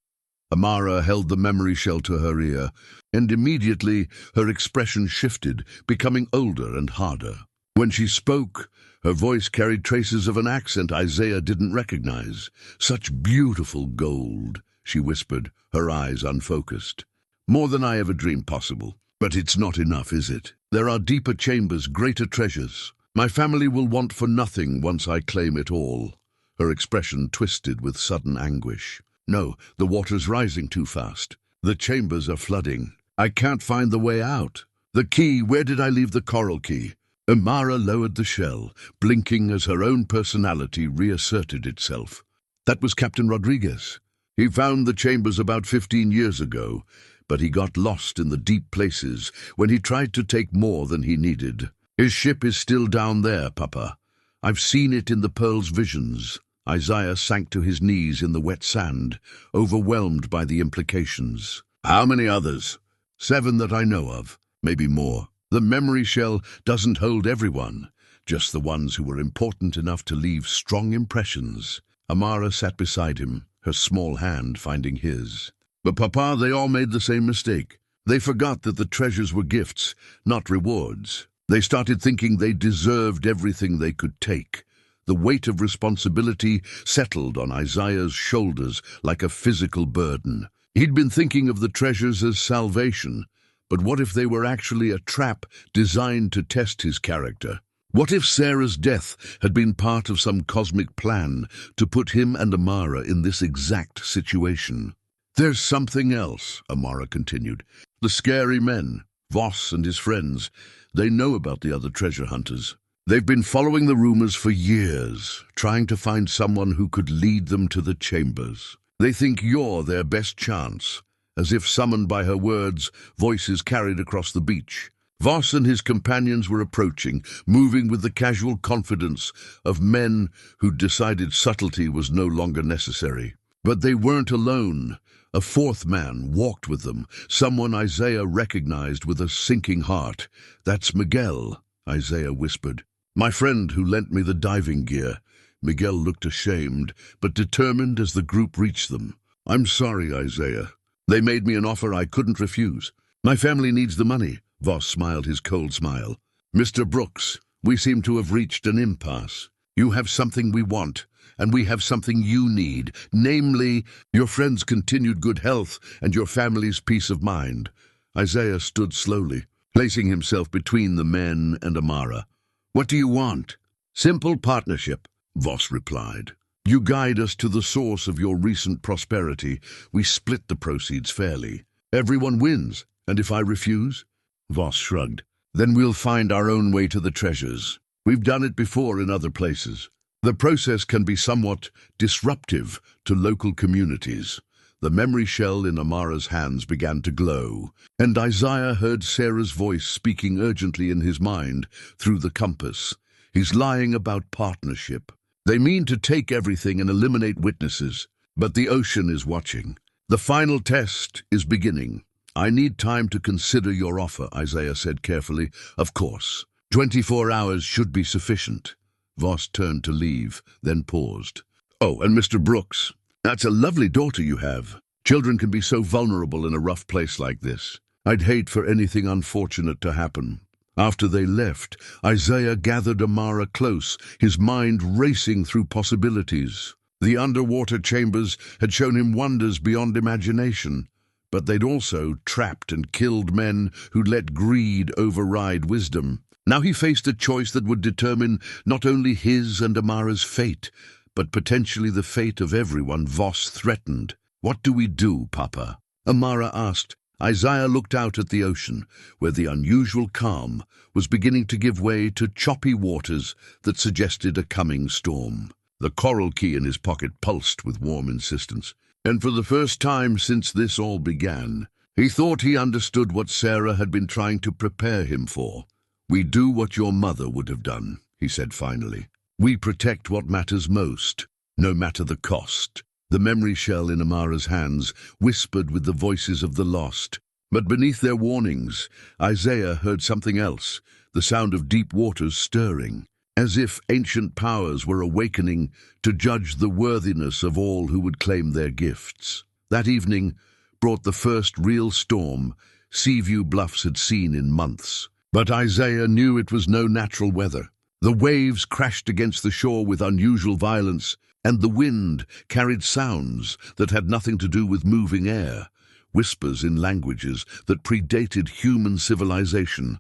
Amara held the memory shell to her ear, and immediately her expression shifted, becoming older and harder. When she spoke, her voice carried traces of an accent Isaiah didn't recognize. "Such beautiful gold," she whispered, her eyes unfocused. "More than I ever dreamed possible. But it's not enough, is it? There are deeper chambers, greater treasures. My family will want for nothing once I claim it all." Her expression twisted with sudden anguish. "No, the water's rising too fast. The chambers are flooding. I can't find the way out. The key, where did I leave the coral key?" Amara lowered the shell, blinking as her own personality reasserted itself. "That was Captain Rodriguez. He found the chambers about 15 years ago, but he got lost in the deep places when he tried to take more than he needed. His ship is still down there, Papa. I've seen it in the Pearl's visions." Isaiah sank to his knees in the wet sand, overwhelmed by the implications. "How many others?" "7 that I know of, maybe more. The memory shell doesn't hold everyone, just the ones who were important enough to leave strong impressions." Amara sat beside him, her small hand finding his. "But Papa, they all made the same mistake. They forgot that the treasures were gifts, not rewards. They started thinking they deserved everything they could take." The weight of responsibility settled on Isaiah's shoulders like a physical burden. He'd been thinking of the treasures as salvation, but what if they were actually a trap designed to test his character? What if Sarah's death had been part of some cosmic plan to put him and Amara in this exact situation? "There's something else," Amara continued. "The scary men, Voss and his friends, they know about the other treasure hunters. They've been following the rumors for years, trying to find someone who could lead them to the chambers. They think you're their best chance." As if summoned by her words, voices carried across the beach. Voss and his companions were approaching, moving with the casual confidence of men who'd decided subtlety was no longer necessary. But they weren't alone. A fourth man walked with them, someone Isaiah recognized with a sinking heart. "That's Miguel," Isaiah whispered. "My friend who lent me the diving gear." Miguel looked ashamed, but determined as the group reached them. "I'm sorry, Isaiah. They made me an offer I couldn't refuse. My family needs the money." Voss smiled his cold smile. "Mr. Brooks, we seem to have reached an impasse. You have something we want, and we have something you need, namely, your friend's continued good health and your family's peace of mind." Isaiah stood slowly, placing himself between the men and Amara. "What do you want?" "Simple partnership," Voss replied. "You guide us to the source of your recent prosperity. We split the proceeds fairly. Everyone wins, and if I refuse?" Voss shrugged. "Then we'll find our own way to the treasures. We've done it before in other places. The process can be somewhat disruptive to local communities." The memory shell in Amara's hands began to glow, and Isaiah heard Sarah's voice speaking urgently in his mind through the compass. "He's lying about partnership. They mean to take everything and eliminate witnesses, but the ocean is watching. The final test is beginning." "I need time to consider your offer," Isaiah said carefully. "Of course. 24 hours should be sufficient." Voss turned to leave, then paused. "Oh, and Mr. Brooks, that's a lovely daughter you have. Children can be so vulnerable in a rough place like this. I'd hate for anything unfortunate to happen." After they left, Isaiah gathered Amara close, his mind racing through possibilities. The underwater chambers had shown him wonders beyond imagination, but they'd also trapped and killed men who let greed override wisdom. Now he faced a choice that would determine not only his and Amara's fate, but potentially the fate of everyone Voss threatened. "What do we do, Papa?" Amara asked. Isaiah looked out at the ocean, where the unusual calm was beginning to give way to choppy waters that suggested a coming storm. The coral key in his pocket pulsed with warm insistence, and for the first time since this all began, he thought he understood what Sarah had been trying to prepare him for. "We do what your mother would have done," he said finally. "We protect what matters most, no matter the cost." The memory shell in Amara's hands whispered with the voices of the lost. But beneath their warnings, Isaiah heard something else, the sound of deep waters stirring, as if ancient powers were awakening to judge the worthiness of all who would claim their gifts. That evening brought the first real storm Seaview Bluffs had seen in months. But Isaiah knew it was no natural weather. The waves crashed against the shore with unusual violence, and the wind carried sounds that had nothing to do with moving air, whispers in languages that predated human civilization,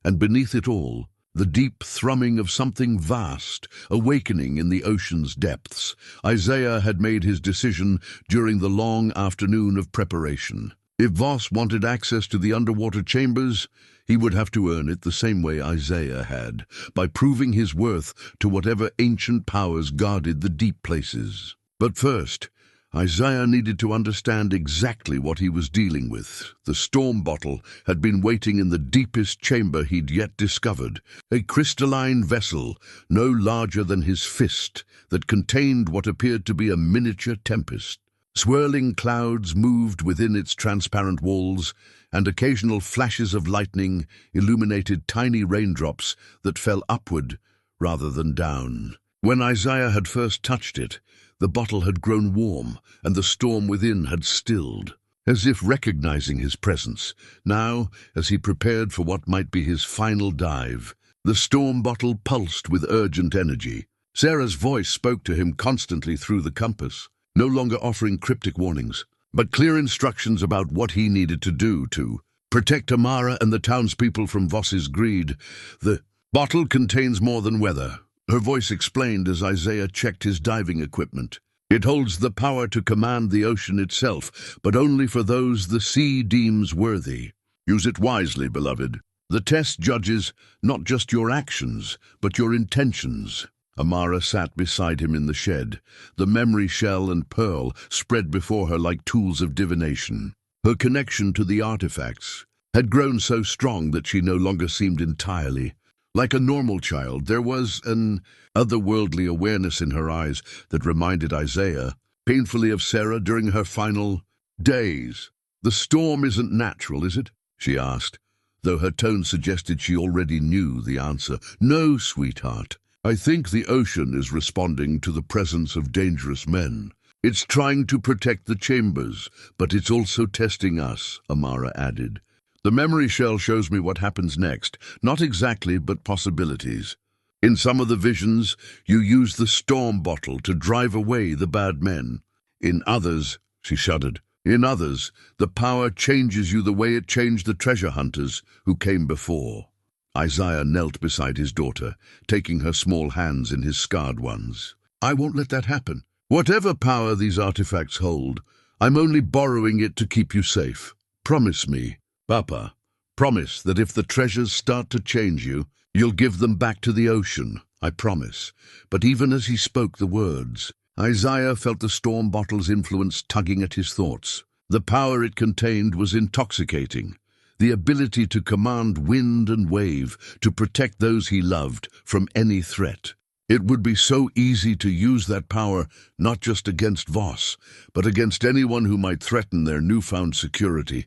and beneath it all, the deep thrumming of something vast, awakening in the ocean's depths. Isaiah had made his decision during the long afternoon of preparation. If Voss wanted access to the underwater chambers, he would have to earn it the same way Isaiah had, by proving his worth to whatever ancient powers guarded the deep places. But first, Isaiah needed to understand exactly what he was dealing with. The storm bottle had been waiting in the deepest chamber he'd yet discovered, a crystalline vessel no larger than his fist that contained what appeared to be a miniature tempest. Swirling clouds moved within its transparent walls, and occasional flashes of lightning illuminated tiny raindrops that fell upward rather than down. When Isaiah had first touched it, the bottle had grown warm, and the storm within had stilled, as if recognizing his presence. Now, as he prepared for what might be his final dive, the storm bottle pulsed with urgent energy. Sarah's voice spoke to him constantly through the compass, no longer offering cryptic warnings, but clear instructions about what he needed to do to protect Amara and the townspeople from Voss's greed. The bottle contains more than weather, her voice explained as Isaiah checked his diving equipment. It holds the power to command the ocean itself, but only for those the sea deems worthy. Use it wisely, beloved. The test judges not just your actions, but your intentions. Amara sat beside him in the shed, the memory shell and pearl spread before her like tools of divination. Her connection to the artifacts had grown so strong that she no longer seemed entirely like a normal child. There was an otherworldly awareness in her eyes that reminded Isaiah painfully of Sarah during her final days. "The storm isn't natural, is it?" she asked, though her tone suggested she already knew the answer. "No, sweetheart. I think the ocean is responding to the presence of dangerous men. It's trying to protect the chambers, but it's also testing us," Amara added. "The memory shell shows me what happens next, not exactly, but possibilities. In some of the visions, you use the storm bottle to drive away the bad men. In others," she shuddered, "in others, the power changes you the way it changed the treasure hunters who came before." Isaiah knelt beside his daughter, taking her small hands in his scarred ones. "I won't let that happen. Whatever power these artifacts hold, I'm only borrowing it to keep you safe. Promise me, Papa. Promise that if the treasures start to change you, you'll give them back to the ocean. I promise." But even as he spoke the words, Isaiah felt the storm bottle's influence tugging at his thoughts. The power it contained was intoxicating. The ability to command wind and wave, to protect those he loved from any threat. It would be so easy to use that power not just against Voss, but against anyone who might threaten their newfound security.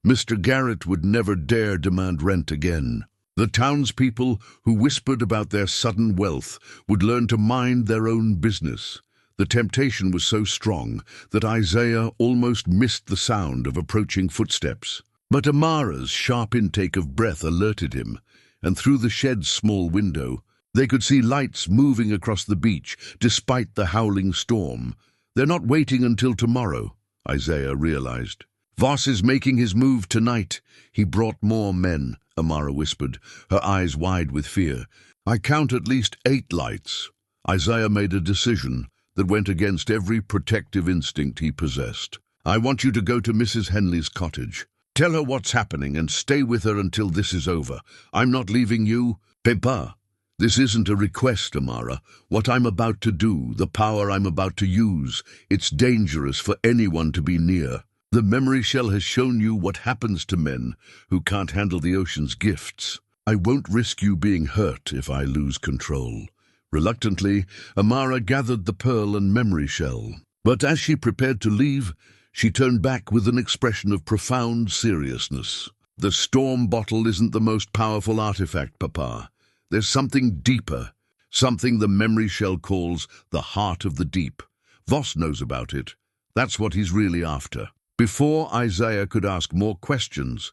Mr. Garrett would never dare demand rent again. The townspeople who whispered about their sudden wealth would learn to mind their own business. The temptation was so strong that Isaiah almost missed the sound of approaching footsteps. But Amara's sharp intake of breath alerted him, and through the shed's small window, they could see lights moving across the beach despite the howling storm. "They're not waiting until tomorrow," Isaiah realized. "Voss is making his move tonight. He brought more men," Amara whispered, her eyes wide with fear. "I count at least 8 lights." Isaiah made a decision that went against every protective instinct he possessed. "I want you to go to Mrs. Henley's cottage. Tell her what's happening and stay with her until this is over. I'm not leaving you. Papa, this isn't a request, Amara. What I'm about to do, the power I'm about to use, it's dangerous for anyone to be near. The memory shell has shown you what happens to men who can't handle the ocean's gifts. I won't risk you being hurt if I lose control." Reluctantly, Amara gathered the pearl and memory shell. But as she prepared to leave, She turned back with an expression of profound seriousness. The storm bottle isn't the most powerful artifact, Papa. There's something deeper, something the memory shell calls the heart of the deep. Voss knows about it. That's what he's really after. Before Isaiah could ask more questions,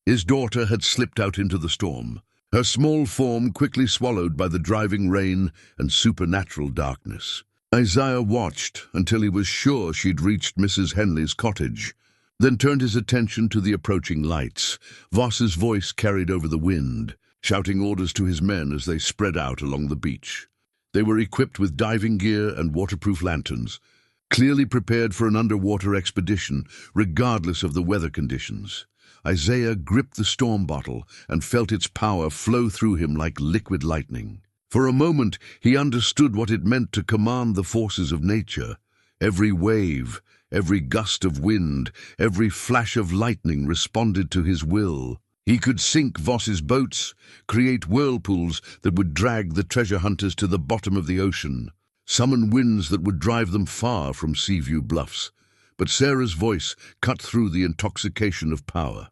his daughter had slipped out into the storm, her small form quickly swallowed by the driving rain and supernatural darkness. Isaiah watched until he was sure she'd reached Mrs. Henley's cottage, then turned his attention to the approaching lights. Voss's voice carried over the wind, shouting orders to his men as they spread out along the beach. They were equipped with diving gear and waterproof lanterns, clearly prepared for an underwater expedition, regardless of the weather conditions. Isaiah gripped the storm bottle and felt its power flow through him like liquid lightning. For a moment, he understood what it meant to command the forces of nature. Every wave, every gust of wind, every flash of lightning responded to his will. He could sink Voss's boats, create whirlpools that would drag the treasure hunters to the bottom of the ocean, summon winds that would drive them far from Seaview Bluffs. But Sarah's voice cut through the intoxication of power.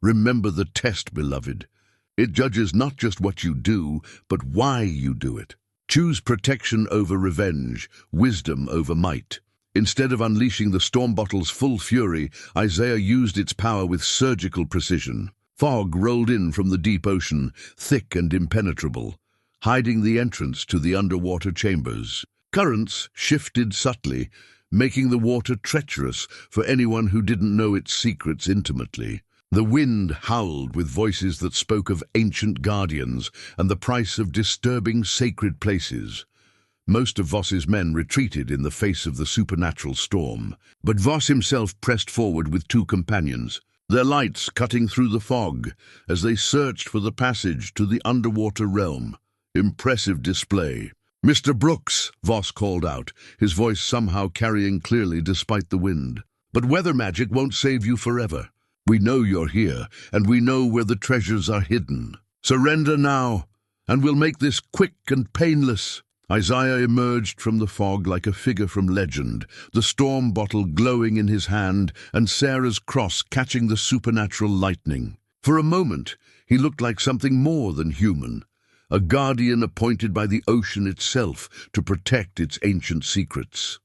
Remember the test, beloved. It judges not just what you do, but why you do it. Choose protection over revenge, wisdom over might. Instead of unleashing the storm bottle's full fury, Isaiah used its power with surgical precision. Fog rolled in from the deep ocean, thick and impenetrable, hiding the entrance to the underwater chambers. Currents shifted subtly, making the water treacherous for anyone who didn't know its secrets intimately. The wind howled with voices that spoke of ancient guardians and the price of disturbing sacred places. Most of Voss's men retreated in the face of the supernatural storm, but Voss himself pressed forward with 2 companions, their lights cutting through the fog as they searched for the passage to the underwater realm. Impressive display. "Mr. Brooks," Voss called out, his voice somehow carrying clearly despite the wind. "But weather magic won't save you forever. We know you're here, and we know where the treasures are hidden. Surrender now, and we'll make this quick and painless." Isaiah emerged from the fog like a figure from legend, the storm bottle glowing in his hand and Sarah's cross catching the supernatural lightning. For a moment, he looked like something more than human, a guardian appointed by the ocean itself to protect its ancient secrets.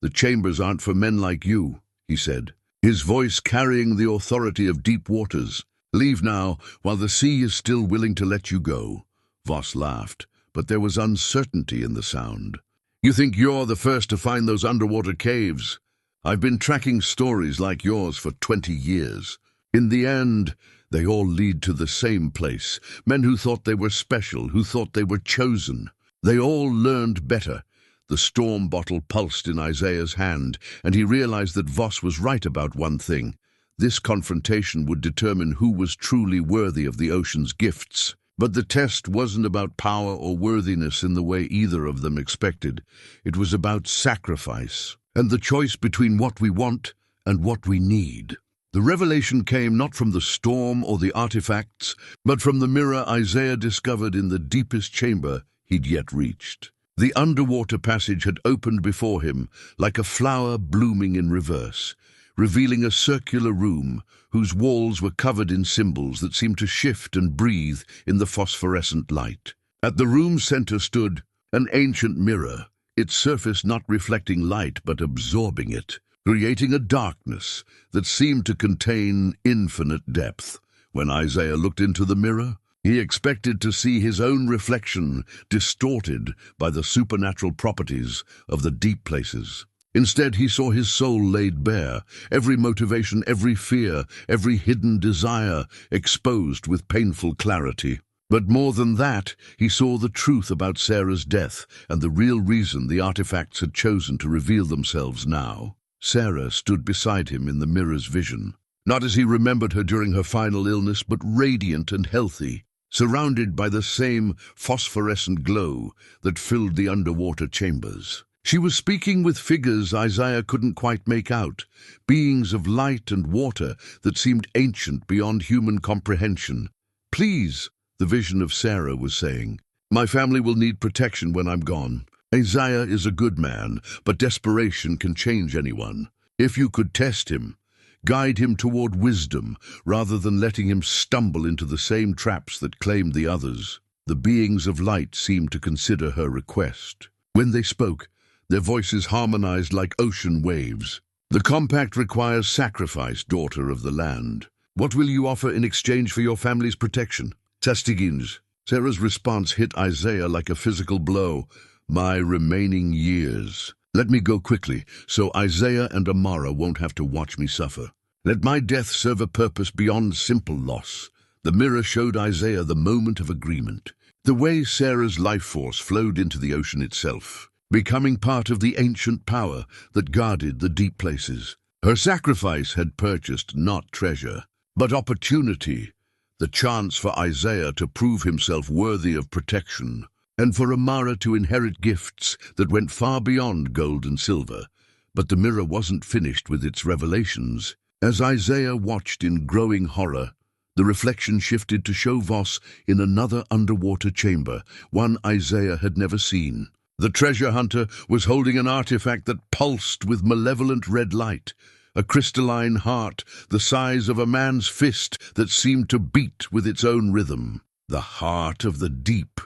"The chambers aren't for men like you," he said, his voice carrying the authority of deep waters. "Leave now, while the sea is still willing to let you go." Voss laughed, but there was uncertainty in the sound. "You think you're the first to find those underwater caves? I've been tracking stories like yours for 20 years. In the end, they all lead to the same place. Men who thought they were special, who thought they were chosen. They all learned better." The storm bottle pulsed in Isaiah's hand, and he realized that Voss was right about one thing. This confrontation would determine who was truly worthy of the ocean's gifts. But the test wasn't about power or worthiness in the way either of them expected. It was about sacrifice, and the choice between what we want and what we need. The revelation came not from the storm or the artifacts, but from the mirror Isaiah discovered in the deepest chamber he'd yet reached. The underwater passage had opened before him like a flower blooming in reverse, revealing a circular room whose walls were covered in symbols that seemed to shift and breathe in the phosphorescent light. At the room's center stood an ancient mirror, its surface not reflecting light but absorbing it, creating a darkness that seemed to contain infinite depth. When Isaiah looked into the mirror, he expected to see his own reflection distorted by the supernatural properties of the deep places. Instead, he saw his soul laid bare, every motivation, every fear, every hidden desire exposed with painful clarity. But more than that, he saw the truth about Sarah's death and the real reason the artifacts had chosen to reveal themselves now. Sarah stood beside him in the mirror's vision, not as he remembered her during her final illness, but radiant and healthy, surrounded by the same phosphorescent glow that filled the underwater chambers. She was speaking with figures Isaiah couldn't quite make out, beings of light and water that seemed ancient beyond human comprehension. "Please," the vision of Sarah was saying, "my family will need protection when I'm gone. Isaiah is a good man, but desperation can change anyone. If you could test him, guide him toward wisdom rather than letting him stumble into the same traps that claimed the others. The beings of light seemed to consider her request. When they spoke, their voices harmonized like ocean waves. The compact requires sacrifice, daughter of the land. What will you offer in exchange for your family's protection? Tastigins. Sarah's response hit Isaiah like a physical blow. My remaining years. Let me go quickly, so Isaiah and Amara won't have to watch me suffer. Let my death serve a purpose beyond simple loss. The mirror showed Isaiah the moment of agreement. The way Sarah's life force flowed into the ocean itself, becoming part of the ancient power that guarded the deep places. Her sacrifice had purchased not treasure, but opportunity, the chance for Isaiah to prove himself worthy of protection, and for Amara to inherit gifts that went far beyond gold and silver. But the mirror wasn't finished with its revelations. As Isaiah watched in growing horror, the reflection shifted to show Voss in another underwater chamber, one Isaiah had never seen. The treasure hunter was holding an artifact that pulsed with malevolent red light, a crystalline heart the size of a man's fist that seemed to beat with its own rhythm. The heart of the deep,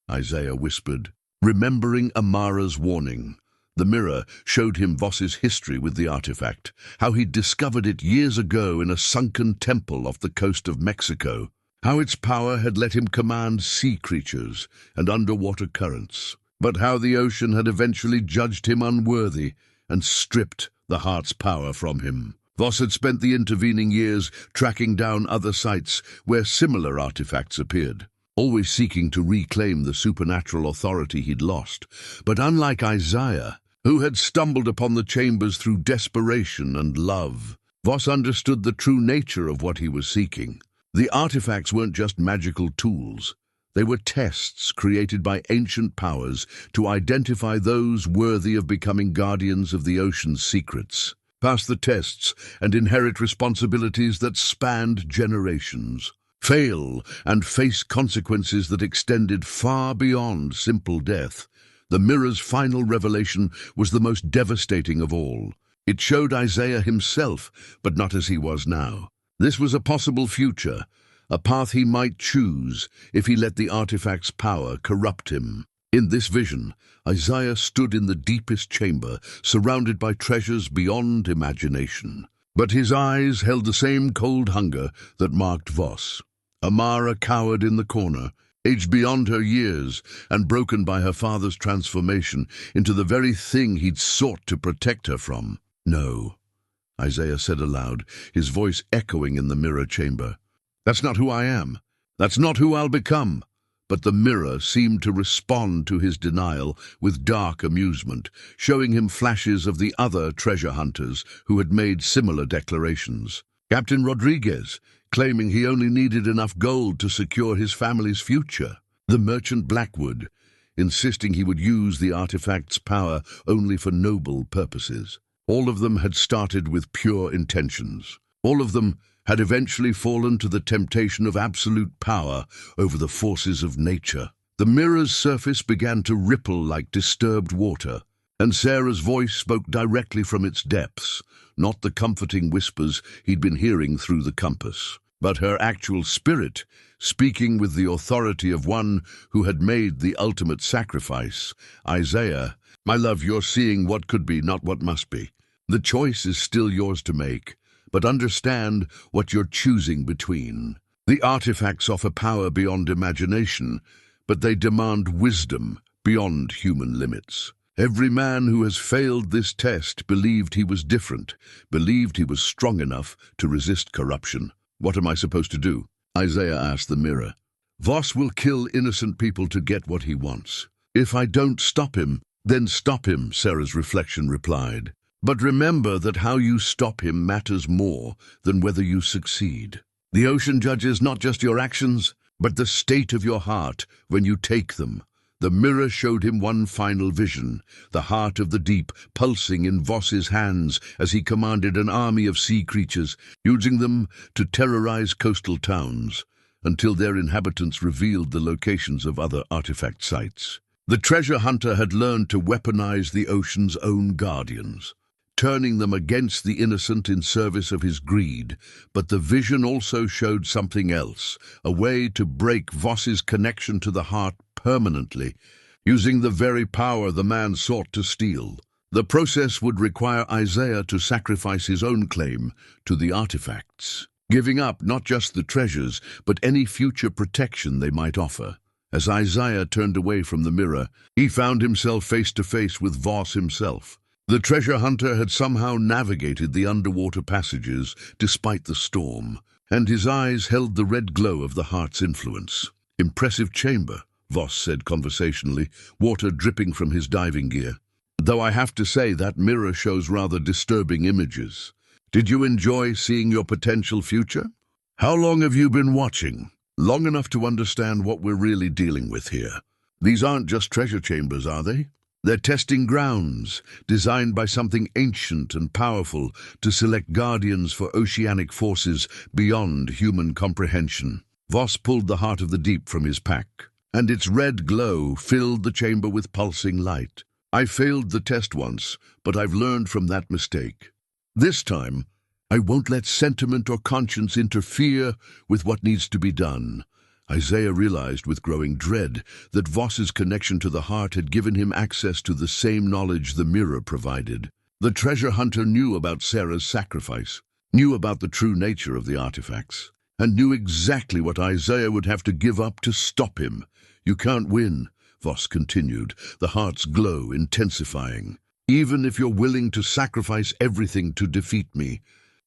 Isaiah whispered, remembering Amara's warning. The mirror showed him Voss's history with the artifact, how he'd discovered it years ago in a sunken temple off the coast of Mexico, how its power had let him command sea creatures and underwater currents, but how the ocean had eventually judged him unworthy and stripped the heart's power from him. Voss had spent the intervening years tracking down other sites where similar artifacts appeared, always seeking to reclaim the supernatural authority he'd lost. But unlike Isaiah, who had stumbled upon the chambers through desperation and love, Voss understood the true nature of what he was seeking. The artifacts weren't just magical tools. They were tests created by ancient powers to identify those worthy of becoming guardians of the ocean's secrets, pass the tests, and inherit responsibilities that spanned generations. Fail and face consequences that extended far beyond simple death. The mirror's final revelation was the most devastating of all. It showed Isaiah himself, but not as he was now. This was a possible future, a path he might choose if he let the artifact's power corrupt him. In this vision, Isaiah stood in the deepest chamber, surrounded by treasures beyond imagination. But his eyes held the same cold hunger that marked Voss. Amara cowered in the corner, aged beyond her years and broken by her father's transformation into the very thing he'd sought to protect her from. No, Isaiah said aloud, his voice echoing in the mirror chamber. That's not who I am. That's not who I'll become. But the mirror seemed to respond to his denial with dark amusement, showing him flashes of the other treasure hunters who had made similar declarations. Captain Rodriguez, claiming he only needed enough gold to secure his family's future. The merchant Blackwood, insisting he would use the artifact's power only for noble purposes. All of them had started with pure intentions. All of them had eventually fallen to the temptation of absolute power over the forces of nature. The mirror's surface began to ripple like disturbed water, and Sarah's voice spoke directly from its depths, not the comforting whispers he'd been hearing through the compass, but her actual spirit, speaking with the authority of one who had made the ultimate sacrifice. Isaiah, my love, you're seeing what could be, not what must be. The choice is still yours to make, but understand what you're choosing between. The artifacts offer power beyond imagination, but they demand wisdom beyond human limits. Every man who has failed this test believed he was different, believed he was strong enough to resist corruption. What am I supposed to do? Isaiah asked the mirror. Voss will kill innocent people to get what he wants. If I don't stop him, then stop him, Sarah's reflection replied. But remember that how you stop him matters more than whether you succeed. The ocean judges not just your actions, but the state of your heart when you take them. The mirror showed him one final vision, the heart of the deep pulsing in Voss's hands as he commanded an army of sea creatures, using them to terrorize coastal towns, until their inhabitants revealed the locations of other artifact sites. The treasure hunter had learned to weaponize the ocean's own guardians. turning them against the innocent in service of his greed. But the vision also showed something else, a way to break Voss's connection to the heart permanently, using the very power the man sought to steal. The process would require Isaiah to sacrifice his own claim to the artifacts, giving up not just the treasures, but any future protection they might offer. As Isaiah turned away from the mirror, he found himself face to face with Voss himself. The treasure hunter had somehow navigated the underwater passages despite the storm, and his eyes held the red glow of the heart's influence. "Impressive chamber," Voss said conversationally, water dripping from his diving gear. "Though I have to say that mirror shows rather disturbing images. Did you enjoy seeing your potential future? How long have you been watching? Long enough to understand what we're really dealing with here. These aren't just treasure chambers, are they? They're testing grounds, designed by something ancient and powerful to select guardians for oceanic forces beyond human comprehension." Voss pulled the heart of the deep from his pack, and its red glow filled the chamber with pulsing light. "I failed the test once, but I've learned from that mistake. This time, I won't let sentiment or conscience interfere with what needs to be done." Isaiah realized with growing dread that Voss's connection to the heart had given him access to the same knowledge the mirror provided. The treasure hunter knew about Sarah's sacrifice, knew about the true nature of the artifacts, and knew exactly what Isaiah would have to give up to stop him. "You can't win," Voss continued, the heart's glow intensifying. "Even if you're willing to sacrifice everything to defeat me.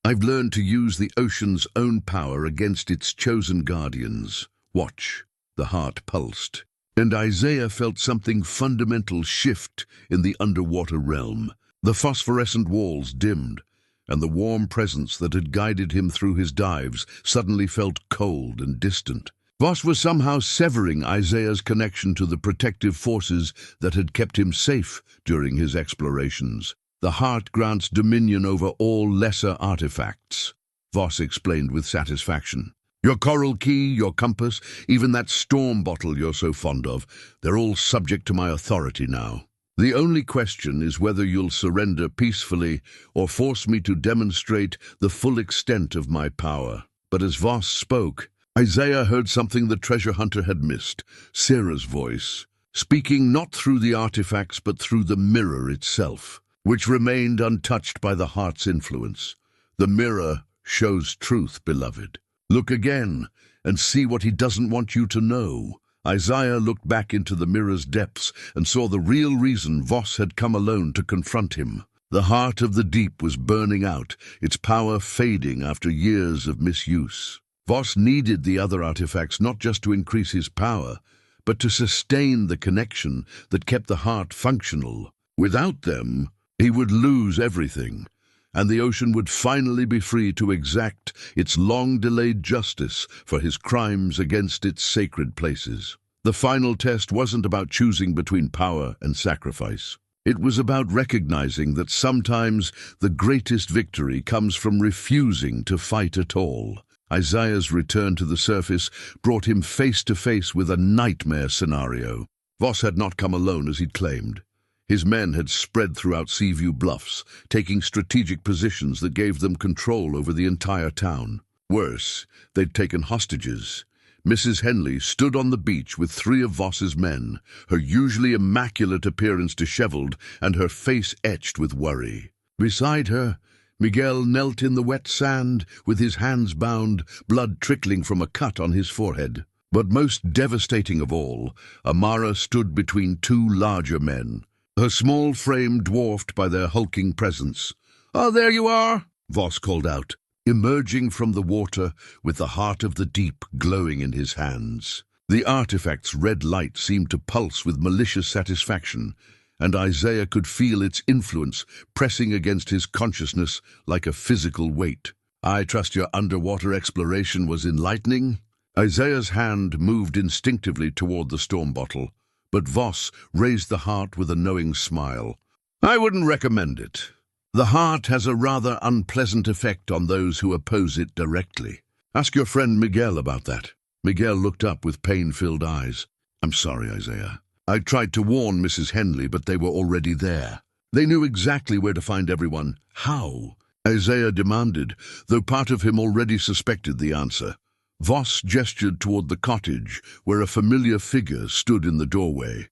I've learned to use the ocean's own power against its chosen guardians. Watch." The heart pulsed, and Isaiah felt something fundamental shift in the underwater realm. The phosphorescent walls dimmed, and the warm presence that had guided him through his dives suddenly felt cold and distant. Voss was somehow severing Isaiah's connection to the protective forces that had kept him safe during his explorations. "The heart grants dominion over all lesser artifacts," Voss explained with satisfaction. "Your coral key, your compass, even that storm bottle you're so fond of, they're all subject to my authority now. The only question is whether you'll surrender peacefully or force me to demonstrate the full extent of my power." But as Voss spoke, Isaiah heard something the treasure hunter had missed, Sarah's voice, speaking not through the artifacts but through the mirror itself, which remained untouched by the heart's influence. "The mirror shows truth, beloved. Look again and see what he doesn't want you to know." Isaiah looked back into the mirror's depths and saw the real reason Voss had come alone to confront him. The heart of the deep was burning out, its power fading after years of misuse. Voss needed the other artifacts not just to increase his power, but to sustain the connection that kept the heart functional. Without them, he would lose everything, and the ocean would finally be free to exact its long-delayed justice for his crimes against its sacred places. The final test wasn't about choosing between power and sacrifice. It was about recognizing that sometimes the greatest victory comes from refusing to fight at all. Isaiah's return to the surface brought him face to face with a nightmare scenario. Voss had not come alone as he'd claimed. His men had spread throughout Seaview Bluffs, taking strategic positions that gave them control over the entire town. Worse, they'd taken hostages. Mrs. Henley stood on the beach with 3 of Voss's men, her usually immaculate appearance disheveled and her face etched with worry. Beside her, Miguel knelt in the wet sand, with his hands bound, blood trickling from a cut on his forehead. But most devastating of all, Amara stood between 2 larger men, her small frame dwarfed by their hulking presence. "Ah, there you are," Voss called out, emerging from the water with the heart of the deep glowing in his hands. The artifact's red light seemed to pulse with malicious satisfaction, and Isaiah could feel its influence pressing against his consciousness like a physical weight. "I trust your underwater exploration was enlightening?" Isaiah's hand moved instinctively toward the storm bottle, but Voss raised the heart with a knowing smile. "I wouldn't recommend it. The heart has a rather unpleasant effect on those who oppose it directly. Ask your friend Miguel about that." Miguel looked up with pain-filled eyes. "I'm sorry, Isaiah. I tried to warn Mrs. Henley, but they were already there." They knew exactly where to find everyone. How? Isaiah demanded, though part of him already suspected the answer. Voss gestured toward the cottage, where a familiar figure stood in the doorway.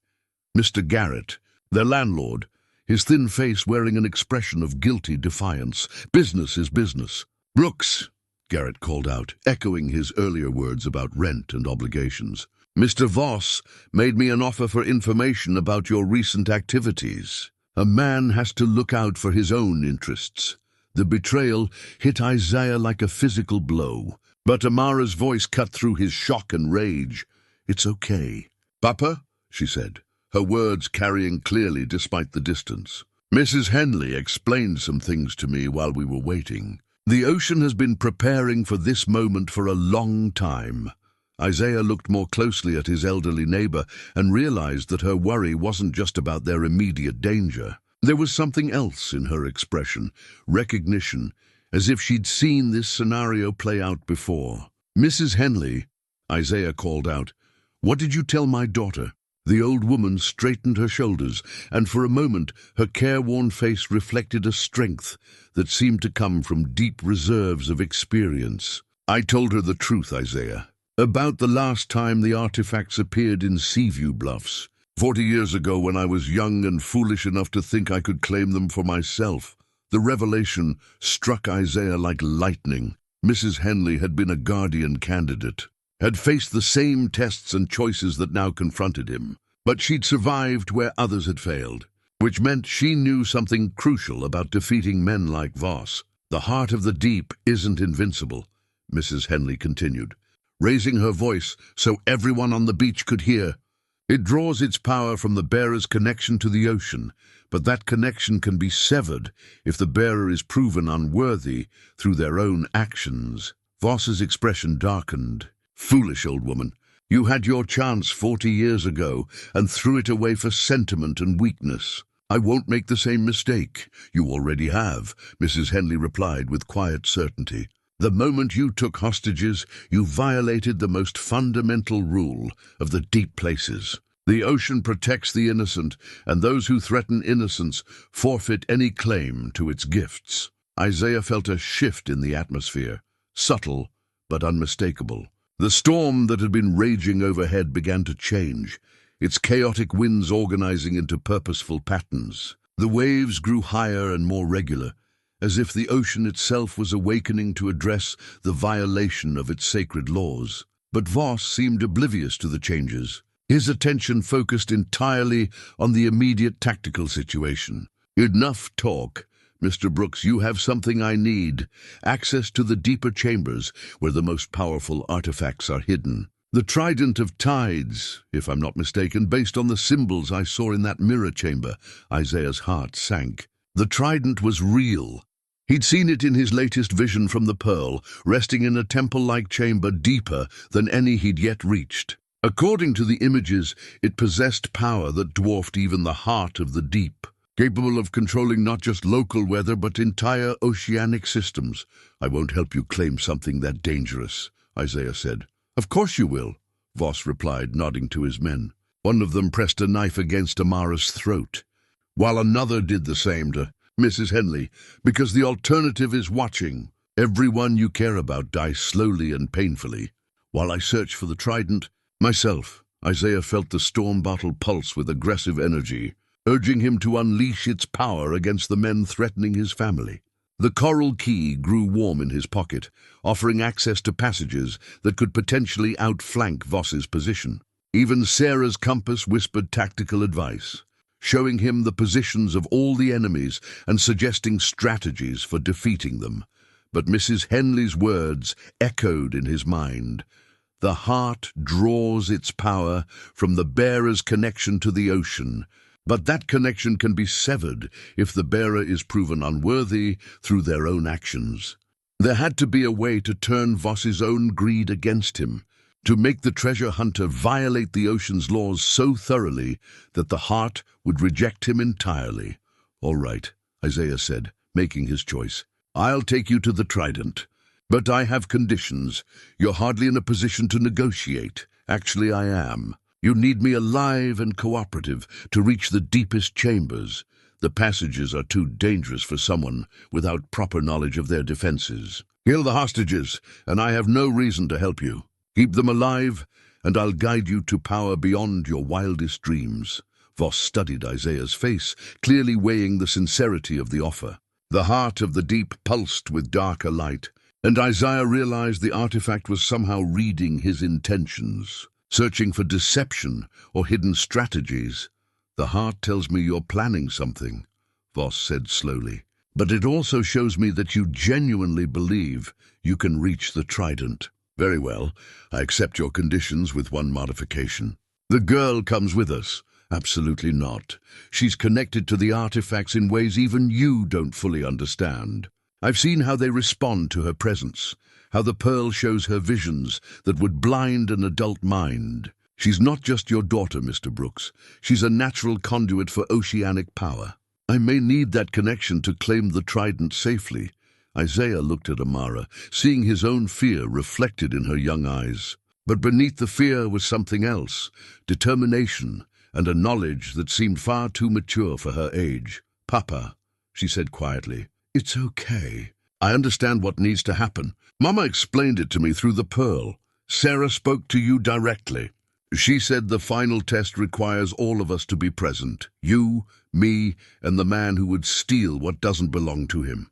Mr. Garrett, their landlord, his thin face wearing an expression of guilty defiance. Business is business. Brooks, Garrett called out, echoing his earlier words about rent and obligations. Mr. Voss made me an offer for information about your recent activities. A man has to look out for his own interests. The betrayal hit Isaiah like a physical blow, but Amara's voice cut through his shock and rage. It's okay. Papa, she said, her words carrying clearly despite the distance. Mrs. Henley explained some things to me while we were waiting. The ocean has been preparing for this moment for a long time. Isaiah looked more closely at his elderly neighbor and realized that her worry wasn't just about their immediate danger. There was something else in her expression, recognition, as if she'd seen this scenario play out before. Mrs. Henley, Isaiah called out, what did you tell my daughter? The old woman straightened her shoulders, and for a moment her careworn face reflected a strength that seemed to come from deep reserves of experience. I told her the truth, Isaiah. About the last time the artifacts appeared in Seaview Bluffs. 40 years ago, when I was young and foolish enough to think I could claim them for myself. The revelation struck Isaiah like lightning. Mrs. Henley had been a guardian candidate, had faced the same tests and choices that now confronted him. But she'd survived where others had failed, which meant she knew something crucial about defeating men like Voss. The heart of the deep isn't invincible, Mrs. Henley continued, raising her voice so everyone on the beach could hear. It draws its power from the bearer's connection to the ocean, but that connection can be severed if the bearer is proven unworthy through their own actions. Voss's expression darkened. Foolish old woman, you had your chance 40 years ago and threw it away for sentiment and weakness. I won't make the same mistake. You already have, Mrs. Henley replied with quiet certainty. The moment you took hostages, you violated the most fundamental rule of the deep places. The ocean protects the innocent, and those who threaten innocence forfeit any claim to its gifts. Isaiah felt a shift in the atmosphere, subtle but unmistakable. The storm that had been raging overhead began to change, its chaotic winds organizing into purposeful patterns. The waves grew higher and more regular, as if the ocean itself was awakening to address the violation of its sacred laws. But Voss seemed oblivious to the changes. His attention focused entirely on the immediate tactical situation. Enough talk. Mr. Brooks, you have something I need. Access to the deeper chambers where the most powerful artifacts are hidden. The Trident of Tides, if I'm not mistaken, based on the symbols I saw in that mirror chamber. Isaiah's heart sank. The trident was real. He'd seen it in his latest vision from the Pearl, resting in a temple-like chamber deeper than any he'd yet reached. According to the images, it possessed power that dwarfed even the heart of the deep, capable of controlling not just local weather but entire oceanic systems. I won't help you claim something that dangerous, Isaiah said. Of course you will, Voss replied, nodding to his men. One of them pressed a knife against Amara's throat, while another did the same to Mrs. Henley, because the alternative is watching. Everyone you care about dies slowly and painfully. While I search for the trident, myself, Isaiah felt the storm bottle pulse with aggressive energy, urging him to unleash its power against the men threatening his family. The coral key grew warm in his pocket, offering access to passages that could potentially outflank Voss's position. Even Sarah's compass whispered tactical advice, showing him the positions of all the enemies and suggesting strategies for defeating them. But Mrs. Henley's words echoed in his mind. The heart draws its power from the bearer's connection to the ocean, but that connection can be severed if the bearer is proven unworthy through their own actions. There had to be a way to turn Voss's own greed against him, to make the treasure hunter violate the ocean's laws so thoroughly that the heart would reject him entirely. All right, Isaiah said, making his choice. I'll take you to the trident. But I have conditions. You're hardly in a position to negotiate. Actually, I am. You need me alive and cooperative to reach the deepest chambers. The passages are too dangerous for someone without proper knowledge of their defenses. Kill the hostages, and I have no reason to help you. Keep them alive, and I'll guide you to power beyond your wildest dreams." Voss studied Isaiah's face, clearly weighing the sincerity of the offer. The heart of the deep pulsed with darker light, and Isaiah realized the artifact was somehow reading his intentions, searching for deception or hidden strategies. "The heart tells me you're planning something," Voss said slowly. "But it also shows me that you genuinely believe you can reach the trident." "Very well, I accept your conditions with one modification. The girl comes with us." "Absolutely not. She's connected to the artifacts in ways even you don't fully understand. I've seen how they respond to her presence, how the pearl shows her visions that would blind an adult mind. She's not just your daughter, Mr. Brooks. She's a natural conduit for oceanic power. I may need that connection to claim the trident safely." Isaiah looked at Amara, seeing his own fear reflected in her young eyes. But beneath the fear was something else, determination, and a knowledge that seemed far too mature for her age. "Papa," she said quietly, "it's okay. I understand what needs to happen. Mama explained it to me through the pearl. Sarah spoke to you directly. She said the final test requires all of us to be present. You, me, and the man who would steal what doesn't belong to him.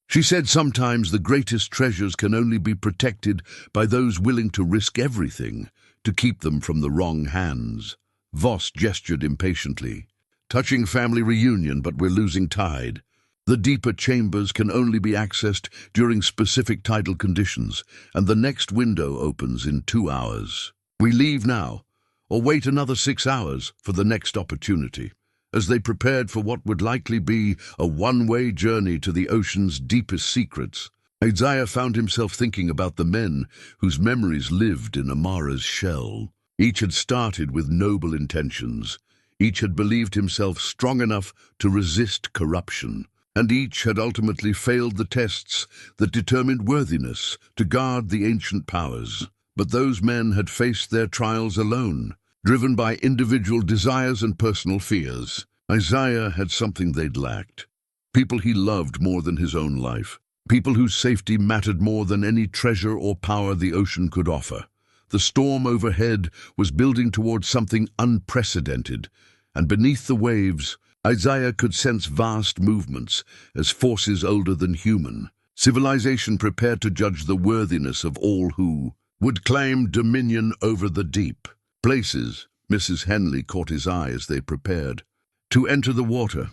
She said sometimes the greatest treasures can only be protected by those willing to risk everything to keep them from the wrong hands." Voss gestured impatiently. "Touching family reunion, but we're losing tide. The deeper chambers can only be accessed during specific tidal conditions, and the next window opens in 2 hours. We leave now, or wait another 6 hours for the next opportunity." As they prepared for what would likely be a one-way journey to the ocean's deepest secrets, Isaiah found himself thinking about the men whose memories lived in Amara's shell. Each had started with noble intentions. Each had believed himself strong enough to resist corruption. And each had ultimately failed the tests that determined worthiness to guard the ancient powers. But those men had faced their trials alone, driven by individual desires and personal fears. Isaiah had something they'd lacked. People he loved more than his own life. People whose safety mattered more than any treasure or power the ocean could offer. The storm overhead was building towards something unprecedented, and beneath the waves, Isaiah could sense vast movements as forces older than human. Civilization prepared to judge the worthiness of all who would claim dominion over the deep. Places, Mrs. Henley caught his eye as they prepared to enter the water,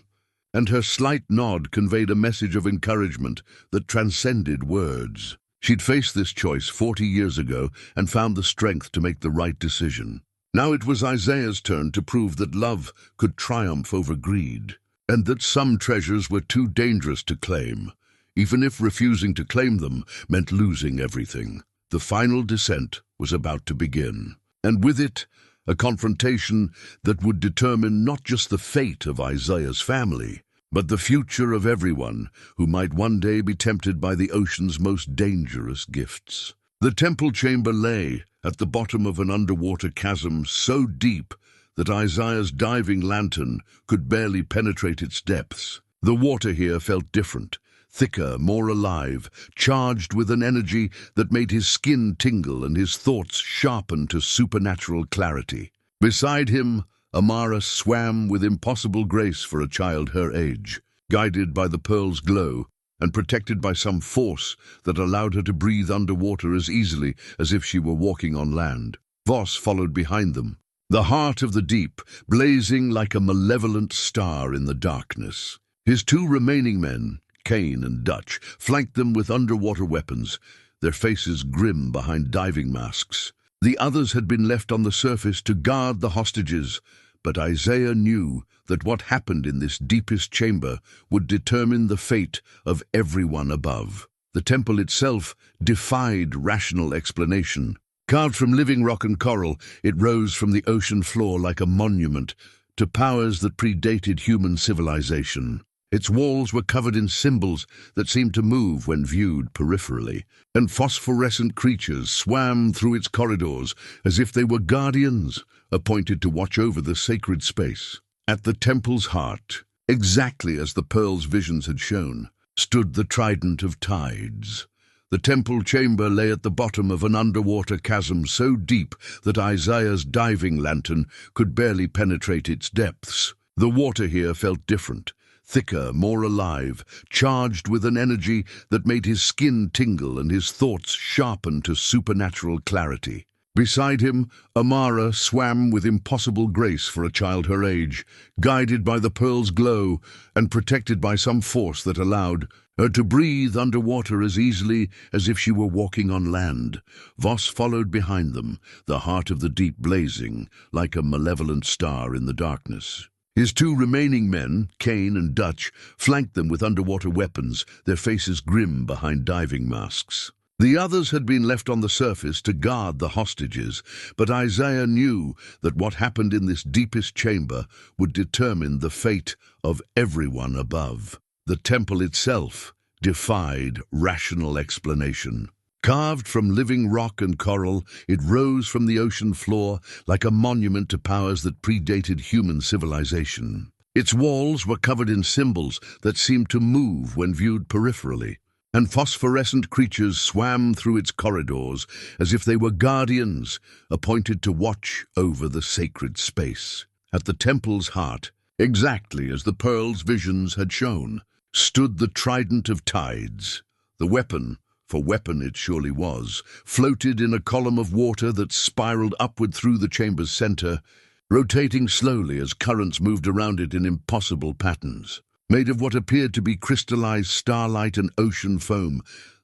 and her slight nod conveyed a message of encouragement that transcended words. She'd faced this choice 40 years ago and found the strength to make the right decision. Now it was Isaiah's turn to prove that love could triumph over greed, and that some treasures were too dangerous to claim, even if refusing to claim them meant losing everything. The final descent was about to begin, and with it, a confrontation that would determine not just the fate of Isaiah's family, but the future of everyone who might one day be tempted by the ocean's most dangerous gifts. The temple chamber lay at the bottom of an underwater chasm so deep that Isaiah's diving lantern could barely penetrate its depths. The water here felt different, thicker, more alive, charged with an energy that made his skin tingle and his thoughts sharpen to supernatural clarity. Beside him, Amara swam with impossible grace for a child her age, guided by the pearl's glow and protected by some force that allowed her to breathe underwater as easily as if she were walking on land. Voss followed behind them, the heart of the deep blazing like a malevolent star in the darkness. His 2 remaining men, Kane and Dutch, flanked them with underwater weapons, their faces grim behind diving masks. The others had been left on the surface to guard the hostages, but Isaiah knew that what happened in this deepest chamber would determine the fate of everyone above. The temple itself defied rational explanation. Carved from living rock and coral, it rose from the ocean floor like a monument to powers that predated human civilization. Its walls were covered in symbols that seemed to move when viewed peripherally, and phosphorescent creatures swam through its corridors as if they were guardians appointed to watch over the sacred space. At the temple's heart, Exactly as the pearl's visions had shown, stood the trident of tides. The temple chamber lay at the bottom of an underwater chasm so deep that Isaiah's diving lantern could barely penetrate its depths. The water here felt different, thicker, more alive, charged with an energy that made his skin tingle and his thoughts sharpen to supernatural clarity. Beside him, Amara swam with impossible grace for a child her age, guided by the pearl's glow and protected by some force that allowed her to breathe underwater as easily as if she were walking on land. Voss followed behind them, the heart of the deep blazing like a malevolent star in the darkness. His two remaining men, Kane and Dutch, flanked them with underwater weapons, their faces grim behind diving masks. The others had been left on the surface to guard the hostages, but Isaiah knew that what happened in this deepest chamber would determine the fate of everyone above. The temple itself defied rational explanation. Carved from living rock and coral, it rose from the ocean floor like a monument to powers that predated human civilization. Its walls were covered in symbols that seemed to move when viewed peripherally, and phosphorescent creatures swam through its corridors as if they were guardians appointed to watch over the sacred space. At the temple's heart, exactly as the pearl's visions had shown, stood the trident of tides. The weapon, for weapon it surely was, floated in a column of water that spiraled upward through the chamber's center, rotating slowly as currents moved around it in impossible patterns. Made of what appeared to be crystallized starlight and ocean foam,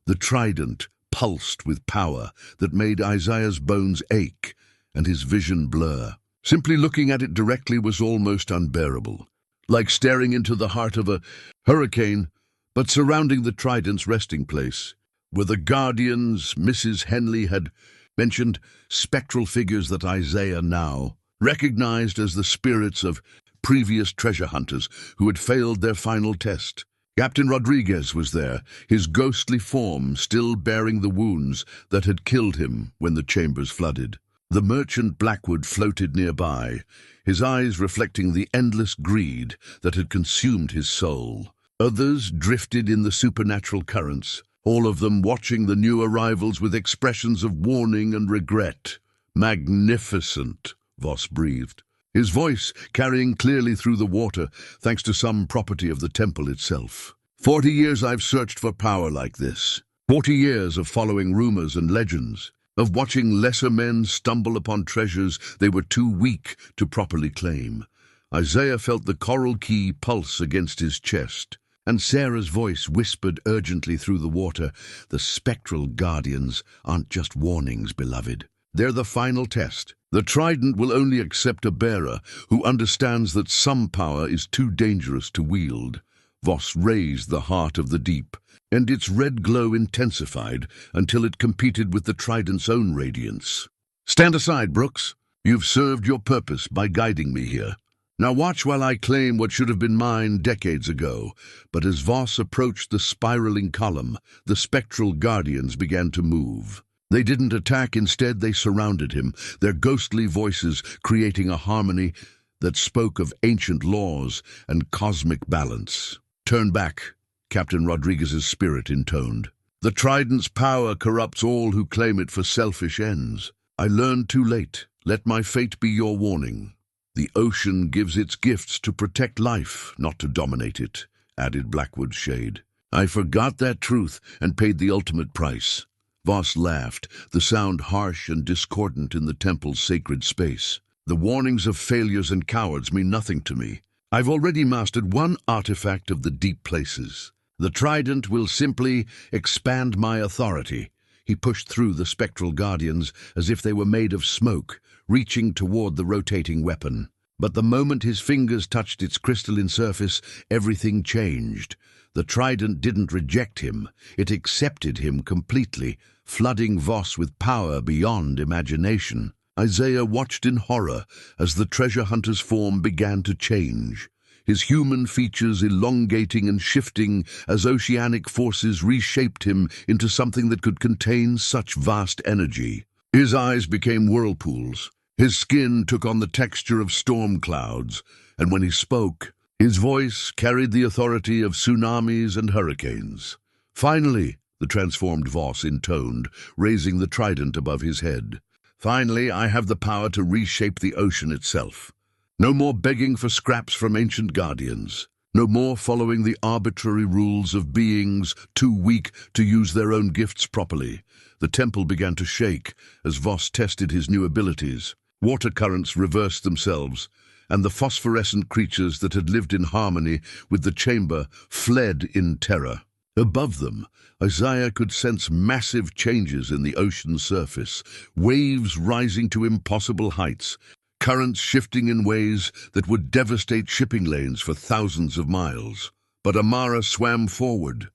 the trident pulsed with power that made Isaiah's bones ache and his vision blur. Simply looking at it directly was almost unbearable, like staring into the heart of a hurricane. But surrounding the trident's resting place were the guardians Mrs. Henley had mentioned, spectral figures that Isaiah now recognized as the spirits of previous treasure hunters who had failed their final test. Captain Rodriguez was there, his ghostly form still bearing the wounds that had killed him when the chambers flooded. The merchant Blackwood floated nearby, his eyes reflecting the endless greed that had consumed his soul. Others drifted in the supernatural currents, all of them watching the new arrivals with expressions of warning and regret. "Magnificent," Voss breathed, his voice carrying clearly through the water thanks to some property of the temple itself. 40 years I've searched for power like this. 40 years of following rumors and legends, of watching lesser men stumble upon treasures they were too weak to properly claim. Isaiah felt the coral key pulse against his chest, and Sarah's voice whispered urgently through the water, "The spectral guardians aren't just warnings, beloved. They're the final test. The trident will only accept a bearer who understands that some power is too dangerous to wield." Voss raised the heart of the deep, and its red glow intensified until it competed with the trident's own radiance. "Stand aside, Brooks. You've served your purpose by guiding me here. Now watch while I claim what should have been mine decades ago." But as Voss approached the spiraling column, the spectral guardians began to move. They didn't attack, instead they surrounded him, their ghostly voices creating a harmony that spoke of ancient laws and cosmic balance. "Turn back," Captain Rodriguez's spirit intoned. "The trident's power corrupts all who claim it for selfish ends. I learned too late. Let my fate be your warning. The ocean gives its gifts to protect life, not to dominate it," added Blackwood's shade. "I forgot that truth and paid the ultimate price." Voss laughed, the sound harsh and discordant in the temple's sacred space. "The warnings of failures and cowards mean nothing to me. I've already mastered one artifact of the deep places. The trident will simply expand my authority." He pushed through the spectral guardians as if they were made of smoke, reaching toward the rotating weapon. But the moment his fingers touched its crystalline surface, everything changed. The trident didn't reject him, it accepted him completely, flooding Voss with power beyond imagination. Isaiah watched in horror as the treasure hunter's form began to change, his human features elongating and shifting as oceanic forces reshaped him into something that could contain such vast energy. His eyes became whirlpools, his skin took on the texture of storm clouds, and when he spoke, His voice carried the authority of tsunamis and hurricanes. "Finally," the transformed Voss intoned, raising the trident above his head. "Finally, I have the power to reshape the ocean itself. No more begging for scraps from ancient guardians. No more following the arbitrary rules of beings too weak to use their own gifts properly." The temple began to shake as Voss tested his new abilities. Water currents reversed themselves, and the phosphorescent creatures that had lived in harmony with the chamber fled in terror. Above them, Isaiah could sense massive changes in the ocean's surface, waves rising to impossible heights, currents shifting in ways that would devastate shipping lanes for thousands of miles. But Amara swam forward,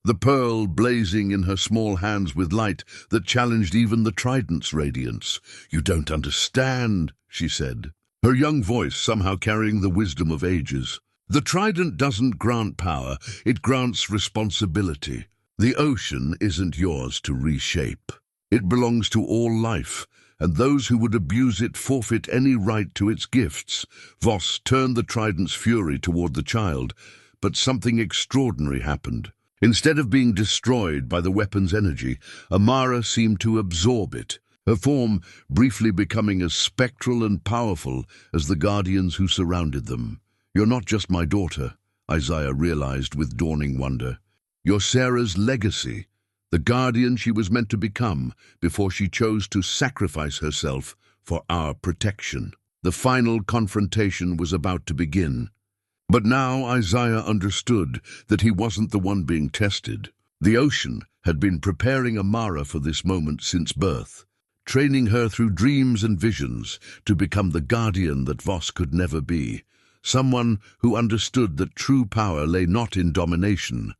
the pearl blazing in her small hands with light that challenged even the trident's radiance. "You don't understand," she said, her young voice somehow carrying the wisdom of ages. "The trident doesn't grant power, it grants responsibility. The ocean isn't yours to reshape. It belongs to all life, and those who would abuse it forfeit any right to its gifts." Voss turned the trident's fury toward the child, but something extraordinary happened. Instead of being destroyed by the weapon's energy, Amara seemed to absorb it, her form briefly becoming as spectral and powerful as the guardians who surrounded them. "You're not just my daughter," Isaiah realized with dawning wonder. "You're Sarah's legacy, the guardian she was meant to become before she chose to sacrifice herself for our protection." The final confrontation was about to begin. But now Isaiah understood that he wasn't the one being tested. The ocean had been preparing Amara for this moment since birth, training her through dreams and visions to become the guardian that Voss could never be, someone who understood that true power lay not in domination,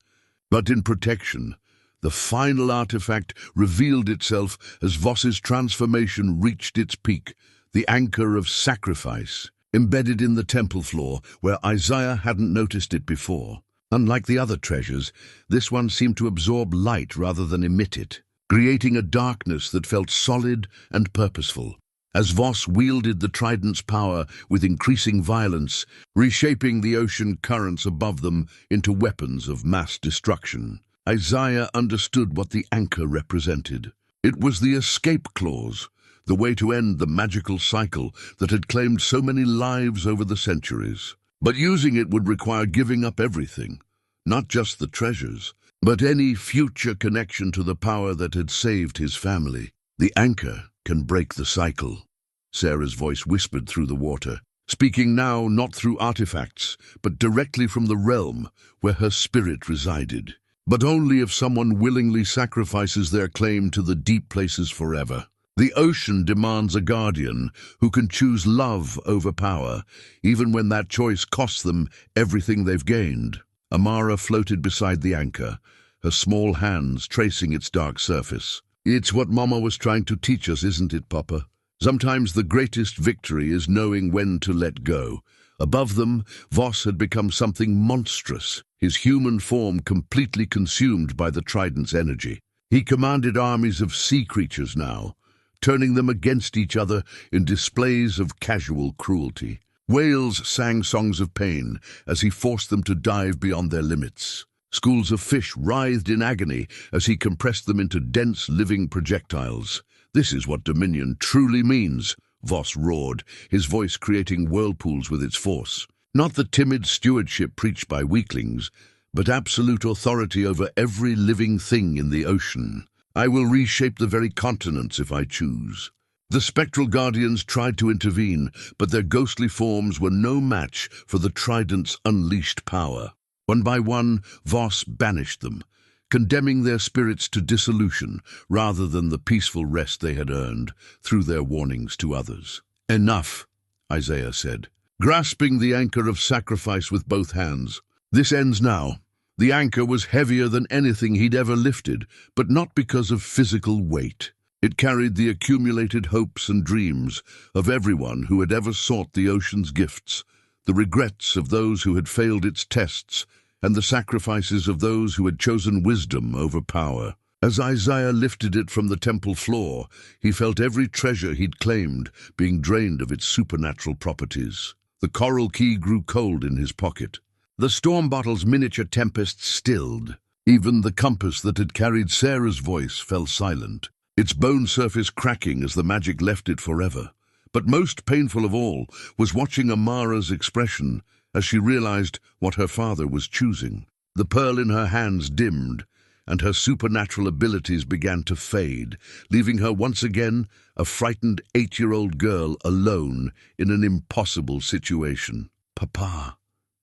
but in protection. The final artifact revealed itself as Voss's transformation reached its peak, the anchor of sacrifice, embedded in the temple floor where Isaiah hadn't noticed it before. Unlike the other treasures, this one seemed to absorb light rather than emit it, creating a darkness that felt solid and purposeful. As Voss wielded the trident's power with increasing violence, reshaping the ocean currents above them into weapons of mass destruction, Isaiah understood what the anchor represented. It was the escape clause, the way to end the magical cycle that had claimed so many lives over the centuries. But using it would require giving up everything, not just the treasures, but any future connection to the power that had saved his family. "The anchor can break the cycle," Sarah's voice whispered through the water, speaking now not through artifacts, but directly from the realm where her spirit resided. "But only if someone willingly sacrifices their claim to the deep places forever. The ocean demands a guardian who can choose love over power, even when that choice costs them everything they've gained." Amara floated beside the anchor, her small hands tracing its dark surface. "It's what Mama was trying to teach us, isn't it, Papa? Sometimes the greatest victory is knowing when to let go." Above them, Voss had become something monstrous, his human form completely consumed by the trident's energy. He commanded armies of sea creatures now, turning them against each other in displays of casual cruelty. Whales sang songs of pain as he forced them to dive beyond their limits. Schools of fish writhed in agony as he compressed them into dense living projectiles. "This is what dominion truly means," Voss roared, his voice creating whirlpools with its force. "Not the timid stewardship preached by weaklings, but absolute authority over every living thing in the ocean. I will reshape the very continents if I choose." The spectral guardians tried to intervene, but their ghostly forms were no match for the trident's unleashed power. One by one, Voss banished them, condemning their spirits to dissolution rather than the peaceful rest they had earned through their warnings to others. "Enough," Isaiah said, grasping the anchor of sacrifice with both hands. "This ends now." The anchor was heavier than anything he'd ever lifted, but not because of physical weight. It carried the accumulated hopes and dreams of everyone who had ever sought the ocean's gifts, the regrets of those who had failed its tests, and the sacrifices of those who had chosen wisdom over power. As Isaiah lifted it from the temple floor, he felt every treasure he'd claimed being drained of its supernatural properties. The coral key grew cold in his pocket. The storm bottle's miniature tempest stilled. Even the compass that had carried Sarah's voice fell silent, its bone surface cracking as the magic left it forever. But most painful of all was watching Amara's expression as she realized what her father was choosing. The pearl in her hands dimmed, and her supernatural abilities began to fade, leaving her once again a frightened 8-year-old girl alone in an impossible situation. "Papa,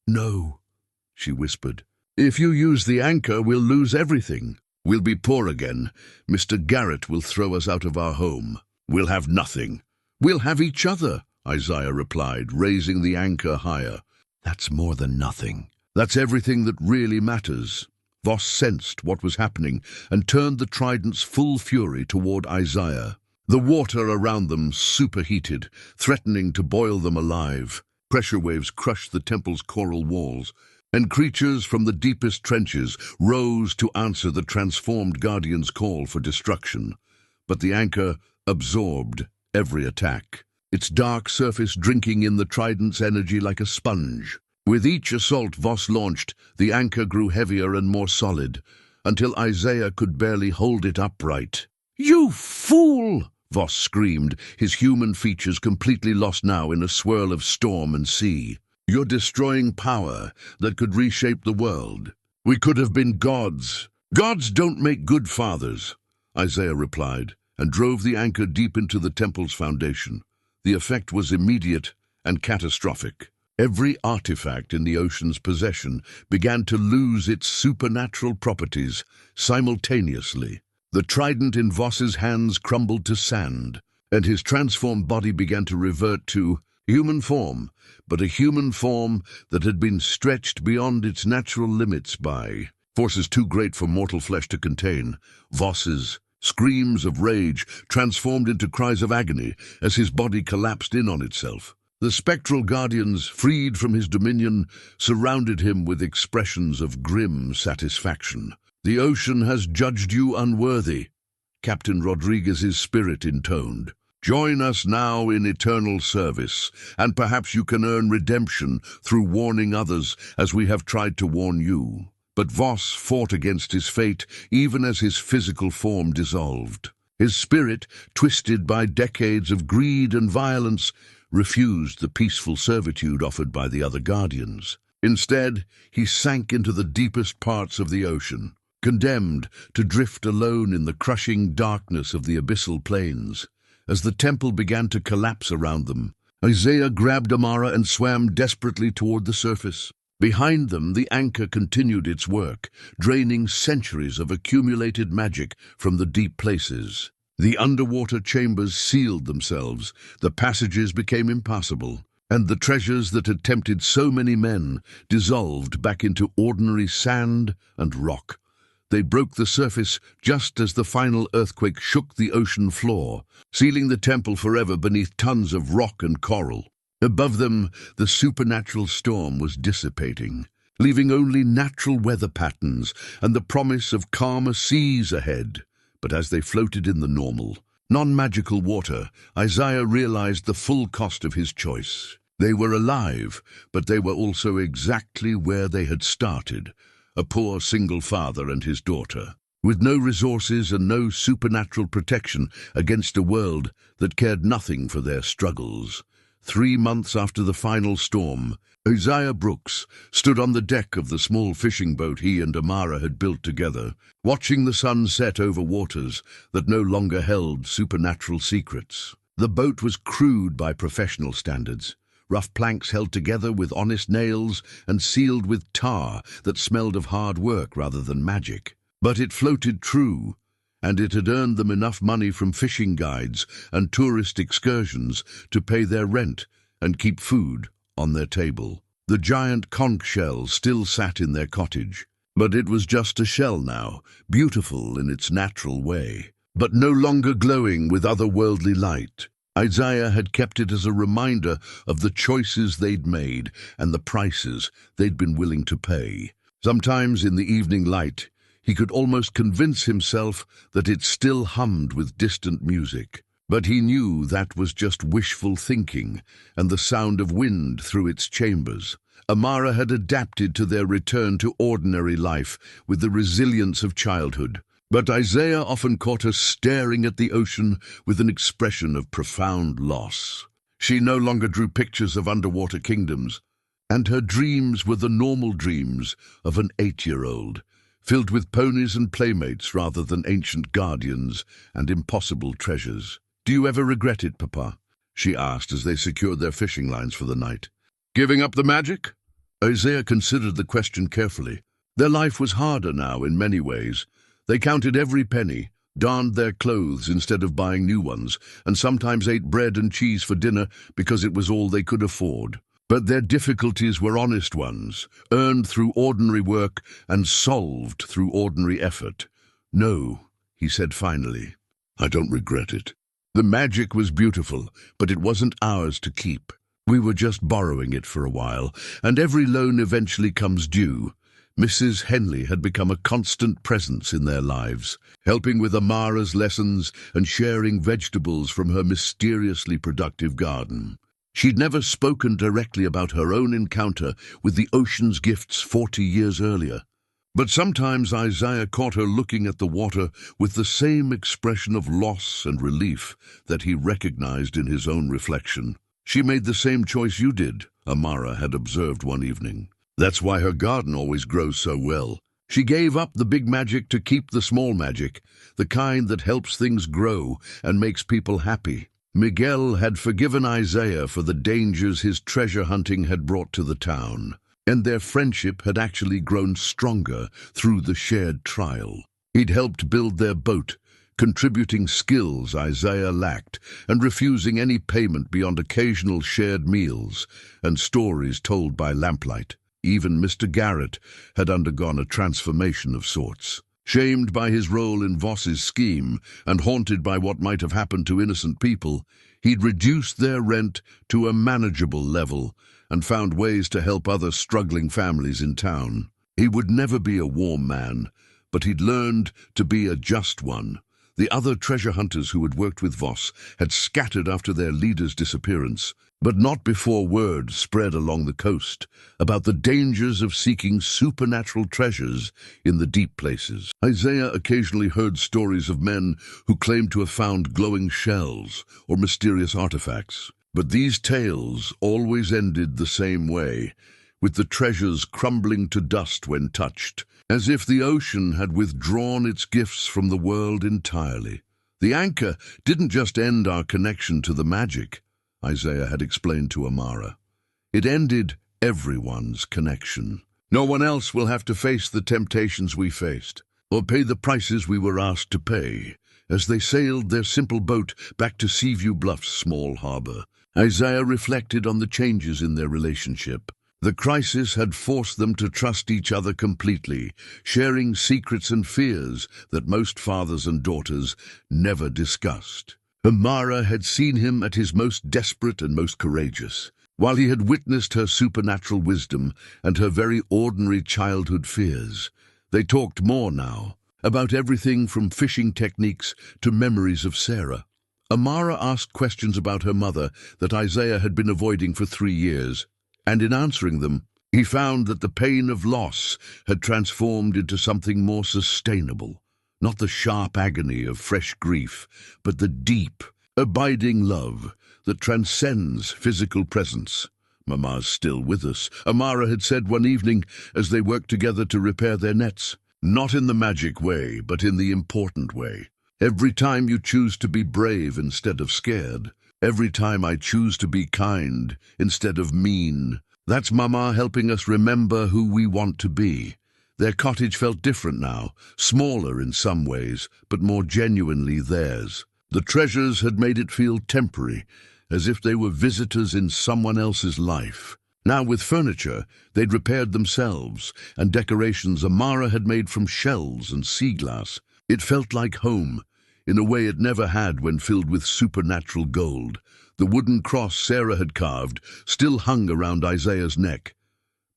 no," she whispered. "If you use the anchor, we'll lose everything. We'll be poor again. Mr. Garrett will throw us out of our home. We'll have nothing." "We'll have each other," Isaiah replied, raising the anchor higher. "That's more than nothing. That's everything that really matters." Voss sensed what was happening and turned the trident's full fury toward Isaiah. The water around them superheated, threatening to boil them alive. Pressure waves crushed the temple's coral walls, and creatures from the deepest trenches rose to answer the transformed guardian's call for destruction. But the anchor absorbed every attack, its dark surface drinking in the trident's energy like a sponge. With each assault Voss launched, the anchor grew heavier and more solid, until Isaiah could barely hold it upright. "You fool!" Voss screamed, his human features completely lost now in a swirl of storm and sea. "You're destroying power that could reshape the world. We could have been gods. Gods don't make good fathers," Isaiah replied, and drove the anchor deep into the temple's foundation. The effect was immediate and catastrophic. Every artifact in the ocean's possession began to lose its supernatural properties simultaneously. The trident in Voss's hands crumbled to sand, and his transformed body began to revert to human form, but a human form that had been stretched beyond its natural limits by forces too great for mortal flesh to contain. Voss's screams of rage transformed into cries of agony as his body collapsed in on itself. The spectral guardians, freed from his dominion, surrounded him with expressions of grim satisfaction. "The ocean has judged you unworthy," Captain Rodriguez's spirit intoned. "Join us now in eternal service, and perhaps you can earn redemption through warning others as we have tried to warn you." But Voss fought against his fate even as his physical form dissolved. His spirit, twisted by decades of greed and violence, refused the peaceful servitude offered by the other guardians. Instead, he sank into the deepest parts of the ocean, condemned to drift alone in the crushing darkness of the abyssal plains. As the temple began to collapse around them, Isaiah grabbed Amara and swam desperately toward the surface. Behind them, the anchor continued its work, draining centuries of accumulated magic from the deep places. The underwater chambers sealed themselves, the passages became impassable, and the treasures that had tempted so many men dissolved back into ordinary sand and rock. They broke the surface just as the final earthquake shook the ocean floor, sealing the temple forever beneath tons of rock and coral. Above them, the supernatural storm was dissipating, leaving only natural weather patterns and the promise of calmer seas ahead. But as they floated in the normal, non-magical water, Isaiah realized the full cost of his choice. They were alive, but they were also exactly where they had started, a poor single father and his daughter, with no resources and no supernatural protection against a world that cared nothing for their struggles. 3 months after the final storm, Isaiah Brooks stood on the deck of the small fishing boat he and Amara had built together, watching the sun set over waters that no longer held supernatural secrets. The boat was crude by professional standards, rough planks held together with honest nails and sealed with tar that smelled of hard work rather than magic. But it floated true, and it had earned them enough money from fishing guides and tourist excursions to pay their rent and keep food on their table. The giant conch shell still sat in their cottage, but it was just a shell now, beautiful in its natural way, but no longer glowing with otherworldly light. Isaiah had kept it as a reminder of the choices they'd made and the prices they'd been willing to pay. Sometimes in the evening light, he could almost convince himself that it still hummed with distant music, But he knew that was just wishful thinking and the sound of wind through its chambers. Amara had adapted to their return to ordinary life with the resilience of childhood. But Isaiah often caught her staring at the ocean with an expression of profound loss. She no longer drew pictures of underwater kingdoms, and her dreams were the normal dreams of an 8-year-old, filled with ponies and playmates rather than ancient guardians and impossible treasures. "Do you ever regret it, Papa?" she asked as they secured their fishing lines for the night. "Giving up the magic?" Isaiah considered the question carefully. Their life was harder now in many ways. They counted every penny, darned their clothes instead of buying new ones, and sometimes ate bread and cheese for dinner because it was all they could afford. But their difficulties were honest ones, earned through ordinary work and solved through ordinary effort. "No," he said finally, "I don't regret it. The magic was beautiful, but it wasn't ours to keep. We were just borrowing it for a while, and every loan eventually comes due." Mrs. Henley had become a constant presence in their lives, helping with Amara's lessons and sharing vegetables from her mysteriously productive garden. She'd never spoken directly about her own encounter with the ocean's gifts 40 years earlier. But sometimes Isaiah caught her looking at the water with the same expression of loss and relief that he recognized in his own reflection. "She made the same choice you did," Amara had observed one evening. "That's why her garden always grows so well. She gave up the big magic to keep the small magic, the kind that helps things grow and makes people happy." Miguel had forgiven Isaiah for the dangers his treasure hunting had brought to the town, and their friendship had actually grown stronger through the shared trial. He'd helped build their boat, contributing skills Isaiah lacked, and refusing any payment beyond occasional shared meals and stories told by lamplight. Even Mr. Garrett had undergone a transformation of sorts. Shamed by his role in Voss's scheme and haunted by what might have happened to innocent people, he'd reduced their rent to a manageable level and found ways to help other struggling families in town. He would never be a warm man, but he'd learned to be a just one. The other treasure hunters who had worked with Voss had scattered after their leader's disappearance, but not before word spread along the coast about the dangers of seeking supernatural treasures in the deep places. Isaiah occasionally heard stories of men who claimed to have found glowing shells or mysterious artifacts, but these tales always ended the same way, with the treasures crumbling to dust when touched, as if the ocean had withdrawn its gifts from the world entirely. The anchor didn't just end our connection to the magic, Isaiah had explained to Amara. It ended everyone's connection. No one else will have to face the temptations we faced, or pay the prices we were asked to pay, as they sailed their simple boat back to Seaview Bluff's small harbor. Isaiah reflected on the changes in their relationship. The crisis had forced them to trust each other completely, sharing secrets and fears that most fathers and daughters never discussed. Amara had seen him at his most desperate and most courageous, while he had witnessed her supernatural wisdom and her very ordinary childhood fears. They talked more now, about everything from fishing techniques to memories of Sarah. Amara asked questions about her mother that Isaiah had been avoiding for 3 years, and in answering them, he found that the pain of loss had transformed into something more sustainable. Not the sharp agony of fresh grief, but the deep, abiding love that transcends physical presence. "Mama's still with us," Amara had said one evening as they worked together to repair their nets. "Not in the magic way, but in the important way. Every time you choose to be brave instead of scared. Every time I choose to be kind instead of mean. That's Mama helping us remember who we want to be." Their cottage felt different now, smaller in some ways, but more genuinely theirs. The treasures had made it feel temporary, as if they were visitors in someone else's life. Now with furniture, they'd repaired themselves, and decorations Amara had made from shells and sea glass. It felt like home, in a way it never had when filled with supernatural gold. The wooden cross Sarah had carved still hung around Isaiah's neck,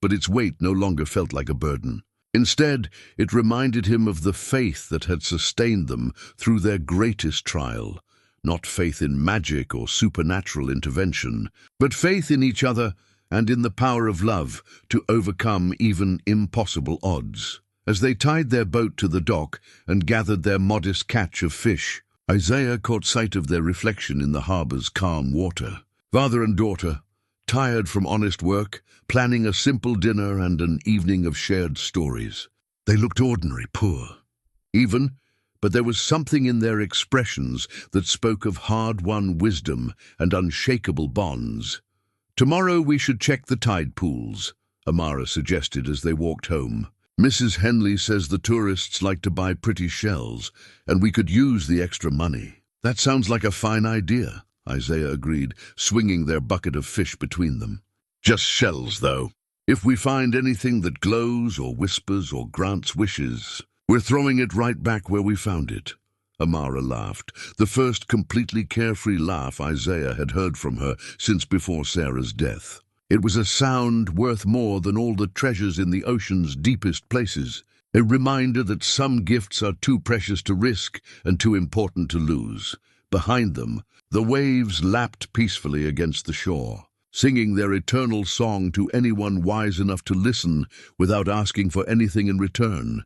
but its weight no longer felt like a burden. Instead, it reminded him of the faith that had sustained them through their greatest trial. not faith in magic or supernatural intervention, but faith in each other and in the power of love to overcome even impossible odds. As they tied their boat to the dock and gathered their modest catch of fish, Isaiah caught sight of their reflection in the harbor's calm water. Father and daughter, tired from honest work, planning a simple dinner and an evening of shared stories. They looked ordinary, poor, even, but there was something in their expressions that spoke of hard-won wisdom and unshakable bonds. "Tomorrow we should check the tide pools," Amara suggested as they walked home. "Mrs. Henley says the tourists like to buy pretty shells, and we could use the extra money." "That sounds like a fine idea," Isaiah agreed, swinging their bucket of fish between them. "Just shells, though. If we find anything that glows or whispers or grants wishes, we're throwing it right back where we found it." Amara laughed, the first completely carefree laugh Isaiah had heard from her since before Sarah's death. It was a sound worth more than all the treasures in the ocean's deepest places, a reminder that some gifts are too precious to risk and too important to lose. Behind them, the waves lapped peacefully against the shore, singing their eternal song to anyone wise enough to listen without asking for anything in return.